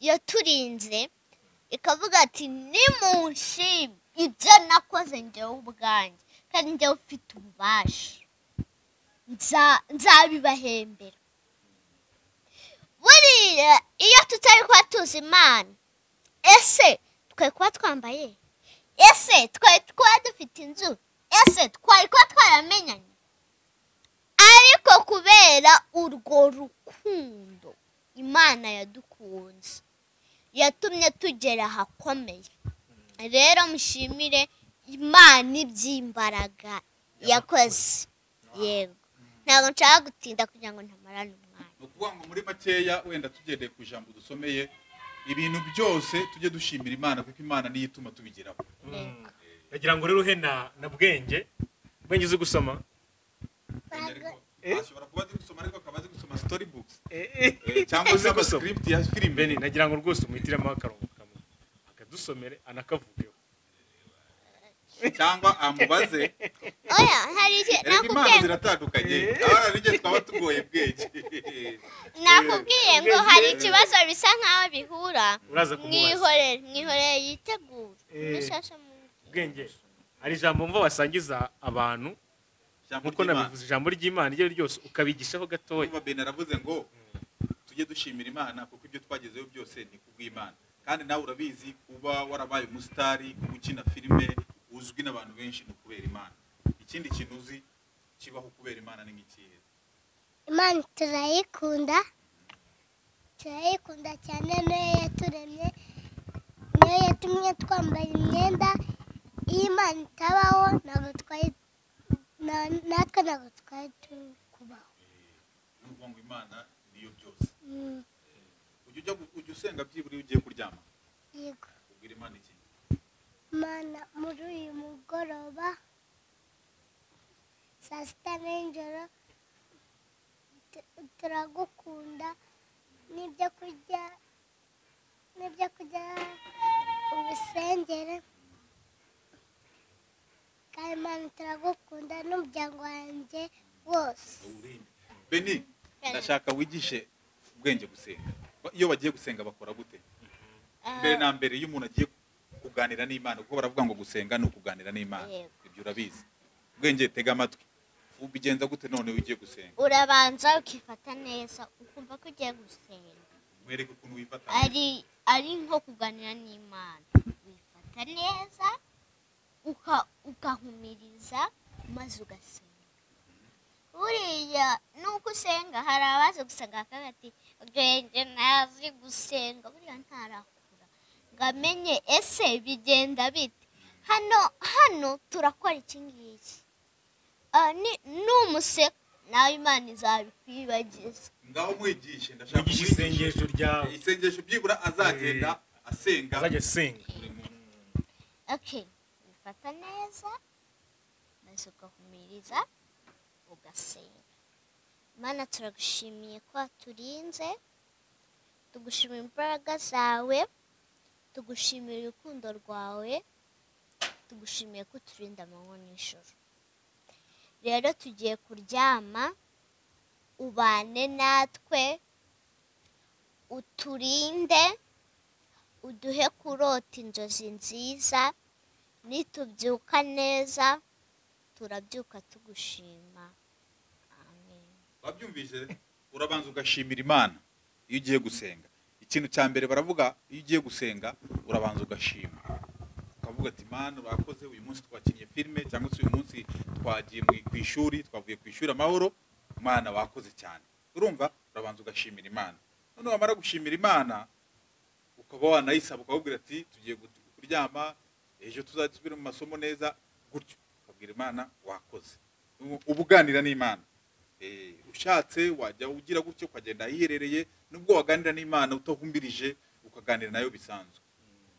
Speaker 3: yaturinze ikavuga ati nimunshime ibyo nakoze njyewe ubwanjye, kandi njyewe ufite ububasha, nzabibahembera. Buriya iyo tutari kuba tuzi Imana, ese twari kuba twambaye, ese twari kuba dufite inzu, ese twari kuba twaramenyanye? Ariko kubera urwo rukundo Imana yadukunze, yatumye tugera ahakomeye. Rero mushimire Imana iby'imbaraga yakoze. Yego, ntabwo nshaka gutinda kugira ngo ntamarane umwanya.
Speaker 2: ni ukuvuga ngo muri makeya wenda tugendeye ku ijambo dusomeye, ibintu byose tujye dushimira Imana kuko Imana niyo ituma tubigeraho.
Speaker 3: Yego.
Speaker 1: Ndagira ngo rero uhe na bwenge uzi gusoma.
Speaker 2: Ashobora kuba azi gusoma ariko akaba azi gusoma story books cyangwa se script ya film.
Speaker 1: Beni, nagira ngo rwose umuhitiremo akarongo kamwe akadusomere anakavugeho.
Speaker 2: cyangwa amubaze.
Speaker 3: Oya, hari iki
Speaker 2: Impano
Speaker 3: nakubwiye,
Speaker 2: ziratandukanye, abana n'icyo twaba tugoye bwenge.
Speaker 3: nakubwiye ngo hari ikibazo bisa nkaho bihura.
Speaker 1: Uraza kumubaza.
Speaker 3: Mwihorere yitegure. Nishasha mu
Speaker 1: Bwenge, hari ijambo mva wasangiza abantu nkuko nabivuze, ijambo ry'Imana iryo ryose ukabigishaho gatoya.
Speaker 2: Umva Ben aravuze ngo tujye dushimira Imana kuko ibyo twagezeho byose ni kubw'Imana. Kandi nawe urabizi kuba warabaye umusitari, gukina filime uzwi n'abantu benshi no kubera Imana. Ikindi kintu uzi kibaho kubera Imana ni nk'ikihe?
Speaker 4: Imana turayikunda cyane, niyo yaturemye, niyo yatumye twambara imyenda. Iyo Imana itabaho ntabwo natwe ntabwo twari turi kubaho.
Speaker 2: Ni ukuvuga ngo Imana niyo byose. Ujya usenga byibura iyo ugiye kuryama?
Speaker 4: Yego.
Speaker 2: Ubwira Imana iki?
Speaker 4: Imana, muri uyu mugoroba saa sita n'ijoro turagukunda, n'ibyo kurya ubisengere. Kandi Imana turagukunda n'umuryango wanjye wose.
Speaker 2: Beni, ndashaka wigishe ubwenge gusenga. Iyo bagiye gusenga bakora gute? Mbere na mbere iyo umuntu agiye kuganira n'Imana, kuko baravuga ngo gusenga ni ukuganira n'Imana. Ibyo urabizi. Ubwenge, tega amatwi. Ubigenza gute none ugiye gusenga?
Speaker 3: Urabanza ukifata neza, ukumva ko ugiye gusenga.
Speaker 2: Mwereke ukuntu wifata.
Speaker 3: Ari nko kuganira n'Imana. Wifata neza, ugahumiriza maze ugasenga. Buriya nuko usenga, hari abazi gusenga akavuga ati ubwenge ntazi gusenga, buriya ntarakura ngo amenye ese bigenda bite. Hano turakora iki ngiki, numuseka nawe Imana izabikwibagiza.
Speaker 2: Ngaho mwigishe, ndashaka
Speaker 1: Mwigishe isengesho ryawe.
Speaker 2: Isengesho byibura azagenda asenga.
Speaker 1: Azajya asenga.
Speaker 3: Okay, wifata neza maze ugahumiriza ugasenga. Imana turagushimiye ko waturinze, tugushimira imbaraga zawe, tugushimira urukundo rwawe, tugushimiye ko uturinda amanywa n'ijoro. Rero tugiye kuryama, ubane natwe, uturinde, uduhe kurota inzozi nziza, nitubyuka neza turabyuka tugushima amen.
Speaker 2: wabyumvise urabanza ugashimira imana iyo ugiye gusenga. Ikintu cya mbere baravuga iyo ugiye gusenga urabanza ugashima ukavuga ati imana urakoze, uyu munsi twakinnye filime cyangwa se uyu munsi twagiye ku ishuri, twavuye ku ishuri amahoro, imana wakoze cyane. Urumva urabanza ugashimira imana, none wamara gushimira imana ukaba wanayisaba ukabwira ati tugiye kuryama, ejo tuzasubire mu masomo neza, gutyo ukabwira imana wakoze. Uba uganira n'imana. Ushatse wajya ugira gutyo ukagenda ahiherereye, nubwo waganira n'imana utahumbirije ukaganira nayo bisanzwe.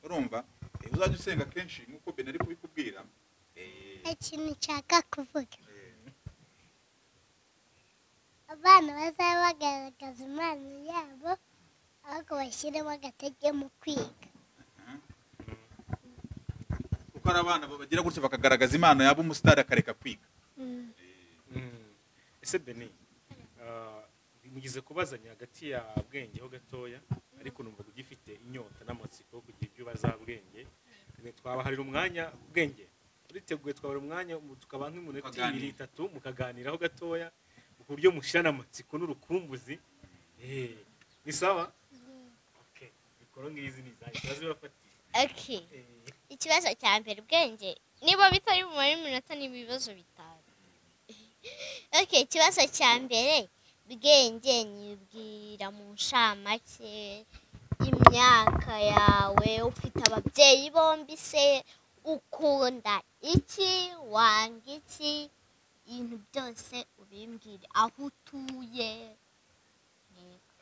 Speaker 2: Urumva uzajya usenga kenshi nk'uko Ben ari kubikubwira.
Speaker 4: ikintu nshaka kuvuga, abana bazaba bagaragaza impano yabo ahubwo bashyiremo agatege mu kwiga.
Speaker 2: Kuko ari abana bagira gutyo bakagaragaza impano yabo, umusitari akareka kwiga.
Speaker 1: ese Beni mugize kubazanya hagati ya Bwenge ho gatoya, ariko numva ugifite inyota n'amatsiko kugira ibyo baza Bwenge. Twabaharira umwanya Bwenge, uriteguye twabara umwanya tukaba nk'iminota 2-3 mukaganiraho gatoya ku buryo mushirana amatsiko n'urukumbuzi. Ni sawa? Okay, bikoro ngizi ni zaje bazibafatiye.
Speaker 3: Okay, ikibazo cya mbere Bwenge, niba bitari mu minota n'ibibazo bitanu. Okay, ikibazo cya mbere Bwenge, nyibwira mu nshamake imyaka yawe, ufite ababyeyi bombi se, ukunda iki, wanga iki, ibintu byose ubimbwire, aho utuye.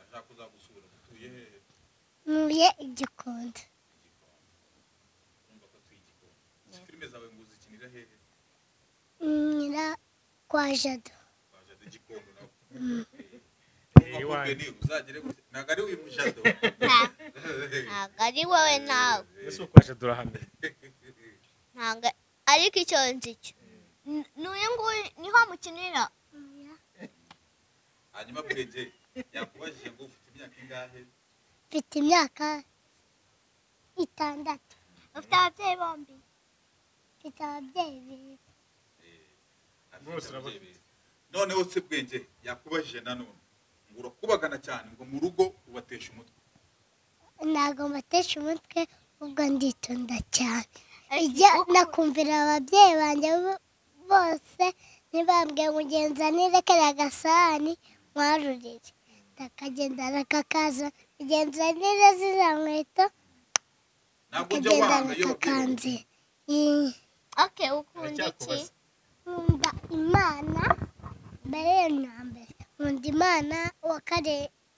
Speaker 2: Ashaka kuzagusura utuye hehe?
Speaker 4: Ntuye Igikondo.
Speaker 2: Numva ko tuyi Igikondo. Filime zawe ngo uzikinira hehe?
Speaker 4: Nyira kwa Jado.
Speaker 2: Baje de Igikondo nawe. Uzagere ntago ari uyu Jado.
Speaker 3: Ntabwo ari wowe nawe,
Speaker 1: Ese ukwasha durahamye.
Speaker 3: ntabwo ariko icyo nzi cyo n'uyu nguyu niho mukinira.
Speaker 2: Hanyuma Bwenge yakubajije ngo ufite imyaka ingahe?
Speaker 4: Mfite imyaka 6.
Speaker 3: Ufite ababyeyi bombi?
Speaker 4: Mfite ababyeyi beza.
Speaker 1: Bose urabafite.
Speaker 2: Noneho se Bwenge yakubajije nanone ngo urakubagana cyane ngo mu rugo ubatesha umutwe.
Speaker 4: Ntabwo mbatesha umutwe, ubwo nditonda cyane. Nakumvira ababyeyi banjye bose ntibambwiye ngo ugenzanire kariya gasahani mwarurire, ndakagenda nakakaza, ugenzanire ziriya nkweto akagenda nakakanze.
Speaker 3: Okay, ukunda iki?
Speaker 4: Nkunda Imana mbere na mbere, nkunda Imana,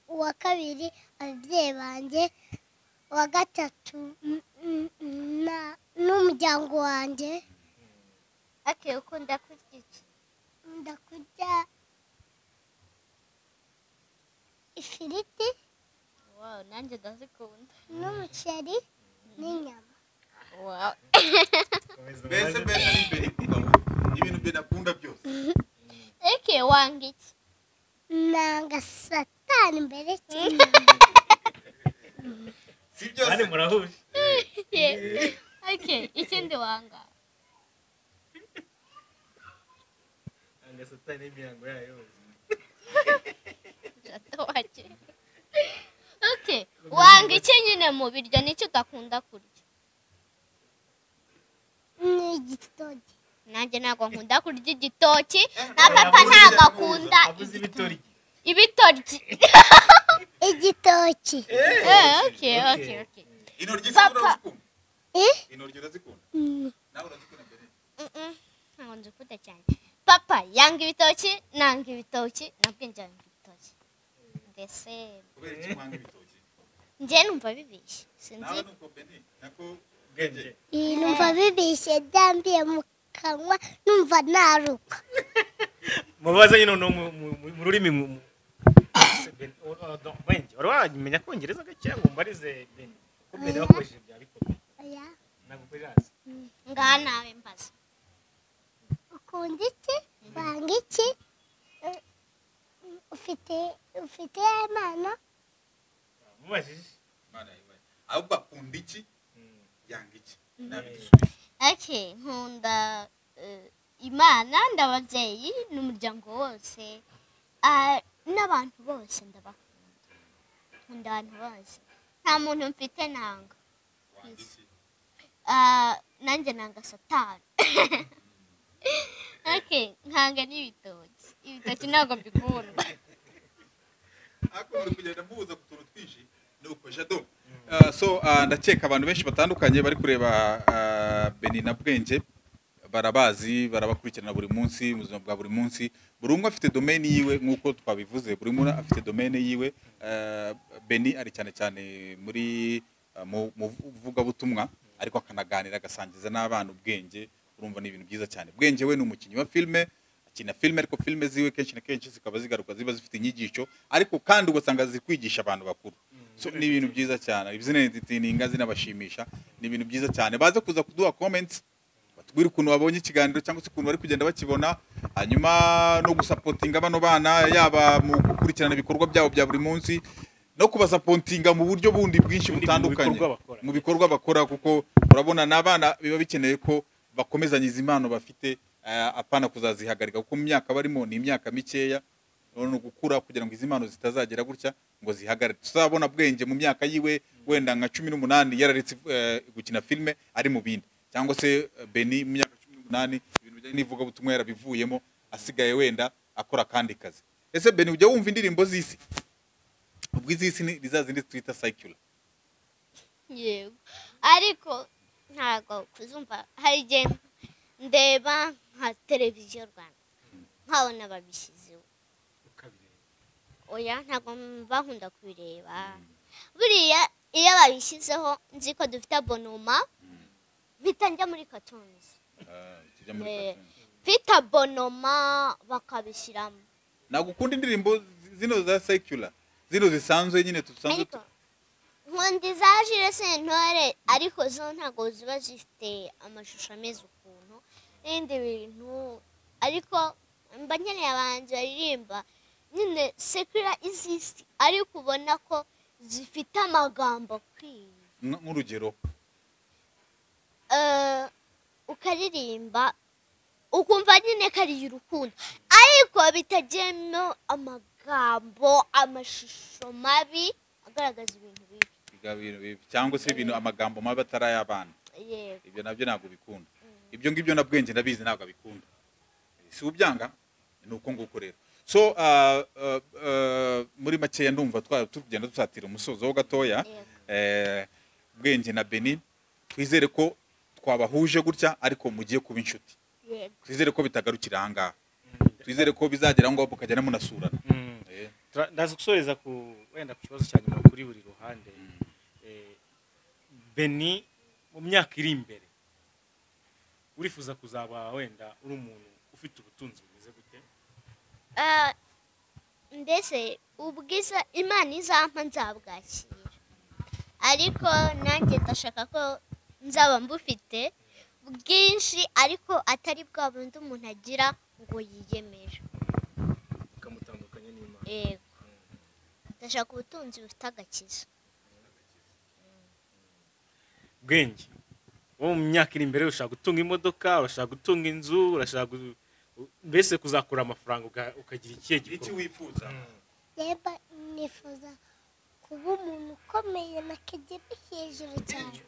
Speaker 4: uwa kabiri ababyeyi banjye, uwa gatatu n'umuryango wanjye.
Speaker 3: Okay, ukunda kurya iki?
Speaker 4: Nkunda kurya ifiriti
Speaker 3: Wow, nanjye ndazikunda.
Speaker 4: n'umuceri n'inyama.
Speaker 3: Wow.
Speaker 2: Mbese ni Ben kubaho ibintu Ben akunda byose.
Speaker 3: Okay, wanga iki?
Speaker 4: Nanga Satani mbere cyane.
Speaker 2: Si byose.
Speaker 1: Kandi murahuje.
Speaker 3: Okay, ikindi wanga?
Speaker 1: Anga Satani n'imihango yayo yose.
Speaker 3: Jatowaje. Okay, wanga iki nyine mu biryo, nicyo udakunda kurya?
Speaker 4: Ni igitoki.
Speaker 3: Nanjye ntabwo nkunda kurya igitoki, na papa ntabwo akunda
Speaker 1: Abuze ibitoryi.
Speaker 3: ibitoryi.
Speaker 4: Igitoki.
Speaker 3: Okay.
Speaker 2: Intoryi
Speaker 3: Papa.
Speaker 2: urazikunda?
Speaker 4: Eh?
Speaker 2: Intoryi urazikunda? Nawe urazikunda Ben?
Speaker 3: Ntabwo nzikunda cyane. Papa yanga ibitoki, nanga ibitoki, na Bwenge yanga ibitoki. Mbese
Speaker 2: Kubera iki mwanga ibitoki?
Speaker 3: njye numva bibishye, sinzi.
Speaker 2: Nawe nuko Ben nako
Speaker 1: Bwenge.
Speaker 4: Numva bibishye byambiye mu kanwa, numva naruka.
Speaker 1: Mubaza nyine no mu rurimi Bwenge. Wari wamenya Kongereza gake ngo mbarize Ben. Ko Ben wakoresheje bya bikomeye.
Speaker 4: Oya.
Speaker 1: Ntabwo birazi.
Speaker 3: Ngaha nawe mbaza.
Speaker 4: Ukunda iki? Wanga iki? Ufite Imana?
Speaker 1: Mubajije.
Speaker 2: Imana yibaye. Ahubwo akunda iki? Yanga iki?
Speaker 3: Okay, nkunda imana ndababyeyi n'umuryango wose n'abantu bose nkunda abantu bose nta muntu mfite nanga nanjye nanga satani nkanga ibitoki ntabwo mbikunda
Speaker 2: ariko muri kugenda mubuza ku tuntu twinshi ni uko jado ndakeka abantu benshi batandukanye bari kureba Beni na Bwenge barabazi barabakurikirana buri munsi mu buzima bwa buri munsi buri umwe afite domaine yiwe nk'uko twabivuze buri umwe afite domaine yiwe Beni ari cyane cyane muri mu vugabutumwa ariko akanaganira agasangiza n'abana ubwenge urumva ni ibintu byiza cyane Bwenge we ni umukinnyi wa filme akina filme ariko filme ziwe kenshi na kenshi zikaba zigaruka ziba zifite inyigisho ariko kandi ugasanga zikwigisha abantu bakuru so ni ibintu byiza cyane izina nditininga zinabashimisha ni ibintu byiza cyane baze kuza kuduha comments batubwira ukuntu babonye ikiganiro cyangwa se ukuntu bari kugenda bakibona hanyuma no gusapotinga bano bana yaba mu gukurikirana ibikorwa byabo bya buri munsi no kubasapotinga mu buryo bundi bwinshi butandukanye mu bikorwa bakora kuko urabona n'abana biba bikeneye ko bakomezanyiza impano bafite apana kuzazihagarika kuko mu myaka barimo ni imyaka mikeya no gukura kugira ngo izi impano zitazagera gutya ngo zihagarare tuzabona Bwenge mu myaka yiwe wenda nka 18 yararetse gukina filme ari mu bindi cyangwa se Beni mu myaka 18 ibintu bijyanye n'ivuga butumwa yarabivuyemo asigaye wenda akora kandi kazi ese Beni ujya wumva indirimbo z'isi ubwo iz'isi ni rizazindi twita secular
Speaker 3: yego ariko ntago kuzumva hari igihe ndeba nka televiziyo Rwanda nkabona babishyizeho oya ntago mba nkunda kubireba buriya iyo babishyizeho nzi ko dufite abonoma mpita njya muri cartoons mfite abonoma bakabishyiramo
Speaker 2: ntabwo ukunda indirimbo zino za secular zino zisanzwe nyine tusanzwe
Speaker 3: nkunda za Jules Sentore ariko zo ntago ziba zifite amashusho ameze ukuntu n'ibindi bintu ariko mba nkeneye abahanzi baririmba nyine secular izisi ariko ubona ko zifite amagambo akwiye
Speaker 2: nk'urugero
Speaker 3: ukaririmba ukumva nyine kariye urukundo ariko bitagiyemo amagambo amashusho mabi agaragaza ibintu bibi
Speaker 2: cyangwa se ibintu amagambo mabi atari ay'abana ibyo nabyo ntabwo bikunda ibyo ngibyo na Bwenge ndabizi ntabwo abikunda si ubyanga ni uko nguko rero so muri makeya ndumva tugenda dusatira umusozo wo gatoya Bwenge na Beni twizere ko twabahuje gutya ariko mugiye kuba inshuti twizere ko bitagarukira aha ngaha twizere ko bizagera ngo mukajya munasurana
Speaker 1: ndaza gusoreza wenda ku kibazo cya nyuma kuri buri ruhande Beni mu myaka iri imbere urifuza kuzaba wenda uri umuntu ufite ubutunzi bumeze gute
Speaker 3: mbese ubwiza Imana izampa nzabwakira ariko nanjye ndashaka ko nzaba mbufite bwinshi ariko atari bwa bundi umuntu agira ngo yiyemeje
Speaker 1: ukamutandukanya n'Imana
Speaker 3: yego ndashaka ubutunzi bufite agakiza
Speaker 1: Bwenge wo mu myaka iri imbere urashaka gutunga imodoka urashaka gutunga inzu urashaka mbese kuzakura amafaranga ukagira ikihe
Speaker 2: iki wifuza
Speaker 4: yeba nifuza kuba umuntu ukomeye nakagera hejuru cyane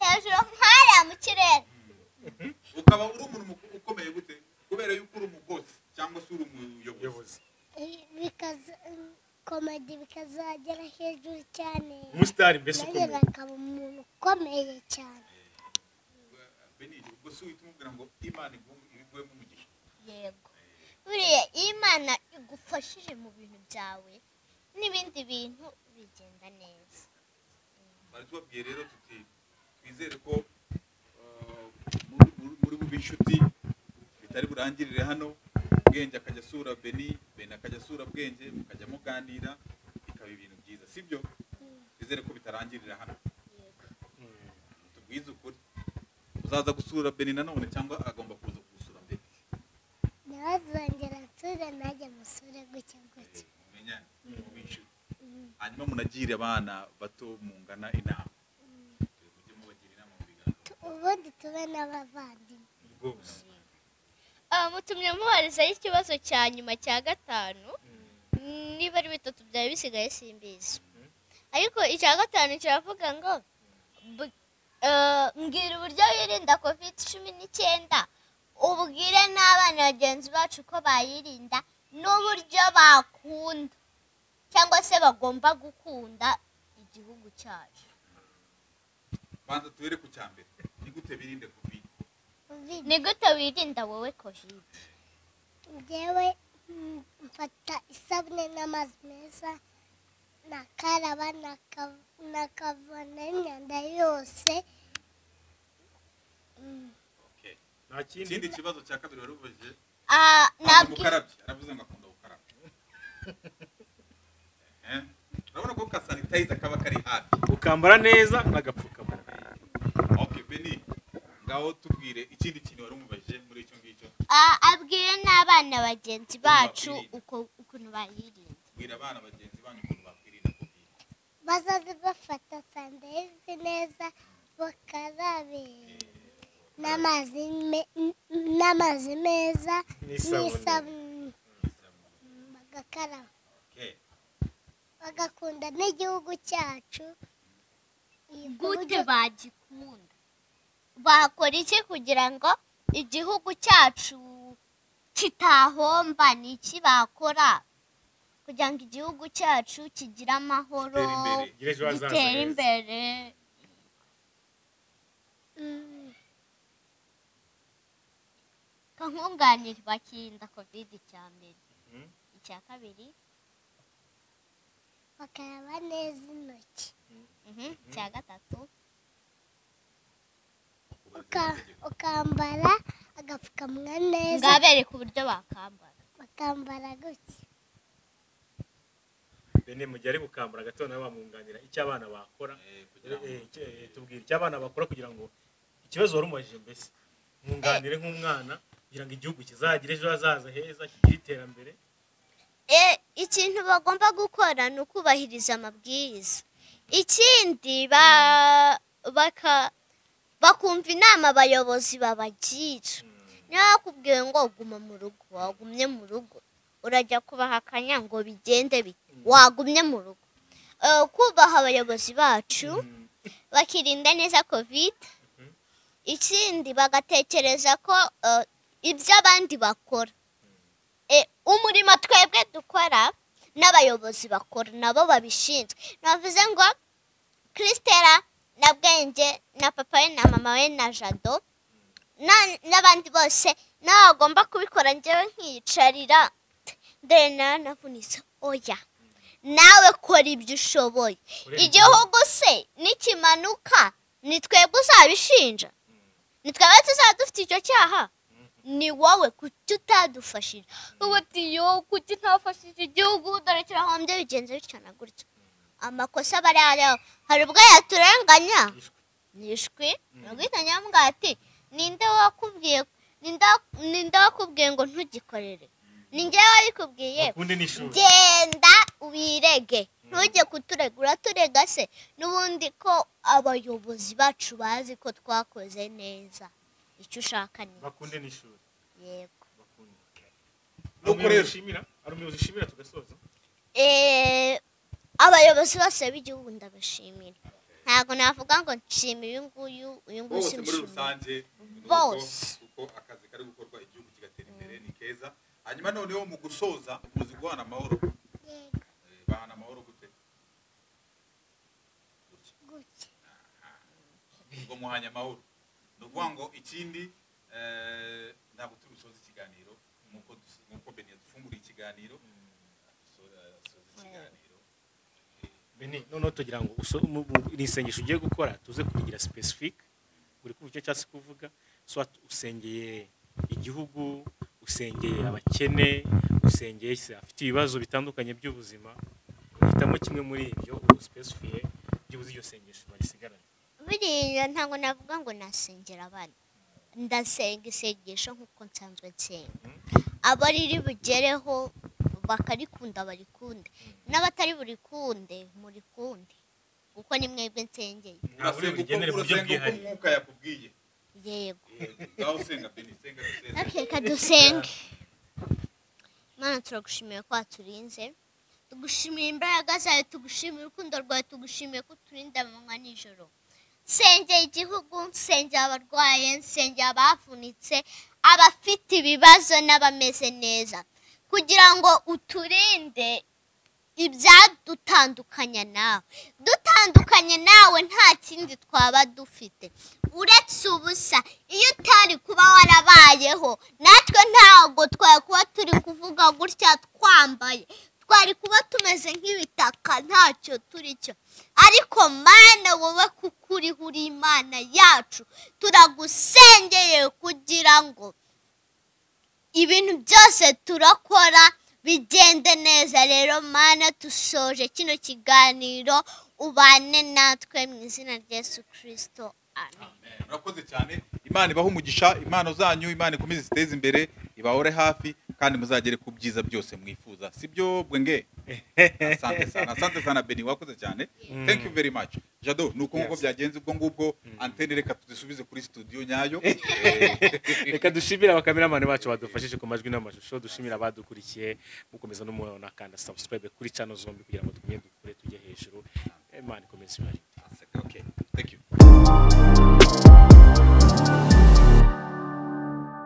Speaker 3: hejuru nk'ariya mu kirere
Speaker 2: ukaba uri umuntu ukomeye gute kubera yuko uri umugozi cyangwa se uri umuyobozi
Speaker 4: komedi bikazagera hejuru cyane
Speaker 1: umusitari mbese ukomeye
Speaker 4: akaba umuntu ukomeye cyane
Speaker 2: Beni ubwo se uhita umubwira ngo Imana ibivuyemo umugisha
Speaker 3: yego buriya Imana igufashije mu bintu byawe n'ibindi bintu bigenda neza
Speaker 2: bari tubabwiye rero tuti twizere ko muri bube inshuti bitari burangirire hano Bwenge akajya asura Beni akajya asura Bwenge mukajya muganira bikaba ibintu byiza sibyo twizere ko bitarangirira hano tubwize ukuri uzaza gusura Beni nanone cyangwa agomba kuza gusura Beni
Speaker 4: ntazongera nsure najya musure gutya gutya
Speaker 2: menyane inshuti hanyuma munagire abana bato mungana inama mujye mubagira inama mu biganiro
Speaker 4: ubundi tube n'abavandimwe
Speaker 2: rwose
Speaker 3: mutumye mubarizaho ikibazo cya nyuma cya gatanu niba ari bitatu byari bisigaye simbizi ariko icya gatanu kiravuga ngo mbwira uburyo wirinda COVID-19 ubwire n'abana bagenzi bacu ko bayirinda n'uburyo bakunda cyangwa se bagomba gukunda igihugu cyacu.
Speaker 2: banza tuhere ku cyambere ni gute birinde covid
Speaker 3: Ni gute wirinda wowe COVID?
Speaker 4: njyewe mfata isabune n'amazi meza nakaraba nakavana imyanda yose.
Speaker 2: okay
Speaker 1: nta kindi
Speaker 2: ikindi kibazo cya kabiri wari uvuze
Speaker 3: Nabwi
Speaker 2: gukarabye aravuze ngo akunda gukaraba urabona ko ka sanitizer kaba kari hafi
Speaker 1: ukambara neza n'agapfukamunwa.
Speaker 2: okay Beni ngaho tubwire ikindi kintu wari umubajije muri icyo ngicyo
Speaker 3: abwire n'abana bagenzi bacu ukuntu bayirinda.
Speaker 2: bwira abana bagenzi banyu ukuntu bakwirinda covid
Speaker 4: bazaze bafata sandayizi neza bakarabe n'amazi meza n'isabune bagakaraba
Speaker 2: okay
Speaker 4: bagakunda n'igihugu cyacu.
Speaker 3: Gute bagikunda? Bakora iki kugira ngo igihugu cyacu kitahomba? Ni iki bakora kugira ngo igihugu cyacu kigire amahoro gitere imbere? Kankunganire bakirinda COVID icya mbere. Icya kabiri
Speaker 4: bakaraba neza intoki.
Speaker 3: icya gatatu
Speaker 4: ukambara agapfukamunwa neza.
Speaker 3: ngabereka uburyo bakambara.
Speaker 4: bakambara gutya.
Speaker 1: Bene mu gihe ari gukambara gato nawe bamwunganira icyo abana bakora.
Speaker 2: kugira ngo
Speaker 1: Tubwire icyo abana bakora kugira ngo ikibazo wari umubajije mbese mwunganire nk'umwana kugira ngo igihugu kizagire ejo hazaza heza kigire iterambere.
Speaker 3: Ikintu bagomba gukora ni ukubahiriza amabwiriza. Ikindi bakumva inama abayobozi babagira. Niba bakubwiye ngo guma mu rugo wagumye mu rugo, urajya kubahakanya ngo bigende bite wagumye mu rugo. Kubaha abayobozi bacu bakirinda neza COVID. Ikindi bagatekereza ko ibyo abandi bakora umurimo twebwe dukora n'abayobozi bakora nabo babishinzwe. Navuze ngo Christella na Bwenge na papa we na mama we na Jado n'abandi bose nagomba kubikora njyewe nkiyicarira dore navunitse. Oya, nawe kora ibyo ushoboye. Igihugu se nikimanuka ni twebwe uzabishinja? Ni twebwe tuzaba dufite icyo cyaha? Ni wowe kuki utadufashije? Ubutiyo kuki ntafashije igihugu dore kirahombye bigenze bityo na gutyo. Amakosa bari hari ubwo yaturenganya nishwe nagwitanya mbwa ati ninde wakubwiye ngo ntugikorere? Ninjye wabikubwiye. Genda ubirege ntujye kuturegura turega se n'ubundi ko abayobozi bacu bazi ko twakoze neza. Icyo ushaka ni
Speaker 1: bakunde n'ishuri.
Speaker 3: Yego.
Speaker 1: Umuyobozi ushimira tugasoza.
Speaker 3: Abayobozi bose b'igihugu ndabashimira. Ntabwo navuga ngo nshimira uyu nguyu
Speaker 2: bose muri rusange
Speaker 3: bose
Speaker 2: uko akazi kari gukorwa igihugu kigatera imbere ni keza. Hanyuma noneho mu gusoza muzi guhana amahoro. Bahana amahoro gute?
Speaker 4: gutya.
Speaker 2: Ubwo muhanya amahoro ni ukuvuga ngo ikindi ntabwo turi busoze ikiganiro nk'uko Beni yadufunguriye ikiganiro dusoza ikiganiro.
Speaker 1: Beni noneho tugira ngo iri isengesho ugiye gukora tuze kugira specific uri kuvuga icyo cyase kuvuga so usengeye igihugu, usengeye abakene, usengeye se afite ibibazo bitandukanye by'ubuzima, uhitamo kimwe muri ibyo specifiye by'ubuzi iryo sengesho barisigaranye.
Speaker 3: biriya ntabwo navuga ngo nasengera abana, ndasenga isengesho nk'uko nsanzwe nsenga. Abo riri bugereho bakarikunda barikunde, n'abatari burikunde murikunde kuko ni mwebwe nsengeye.
Speaker 2: Urasenga uko umwuka yakubwiye.
Speaker 3: yego
Speaker 2: ngaho senga Beni senga dusenge.
Speaker 3: reka dusenge. Mana turagushimiye ko waturinze, tugushimiye imbaraga zawe, tugushimiye urukundo rwawe, tugushimiye ko uturinda amanywa nijoro. Nsengera igihugu, nsengera abarwaye, nsengera abavunitse, abafite ibibazo n'abameze neza, kugira ngo uturinde ibyadutandukanya nawe. Dutandukanye nawe nta kindi twaba dufite uretse ubusa. Iyo utari kuba warabayeho, natwe ntabwo twari kuba turi kuvuga gutya twambaye, twari kuba tumeze nk'ibitaka ntacyo turi cyo. Ariko Mana, wowe kuko uri Imana yacu, turagusengeye kugira ngo ibintu byose turakora bigende neza. Rero Mana, dusoje kino kiganiro, ubane natwe mu izina rya Yesu Kristo, amen.
Speaker 2: Murakoze cyane, Imana ibahe umugisha, impano zanyu Imana ikomeze ziteze imbere, ibahore hafi kandi muzagere ku byiza byose mwifuza, sibyo Bwenge? Asante sana Beni, wakoze cyane. Thank you very much. Jado, nuko nguko byagenze ubwo ngubwo, antene reka tuzisubize kuri studio nyayo.
Speaker 1: Reka dushimira abakameramani bacu badufashije ku majwi n'amashusho, dushimira abadukurikiye, mukomeza n'umuntu akanda subscribe kuri channel zombi kugira ngo tumenye dukure tujye hejuru. Imana ikomeze ibarinde.
Speaker 2: Okay, thank you.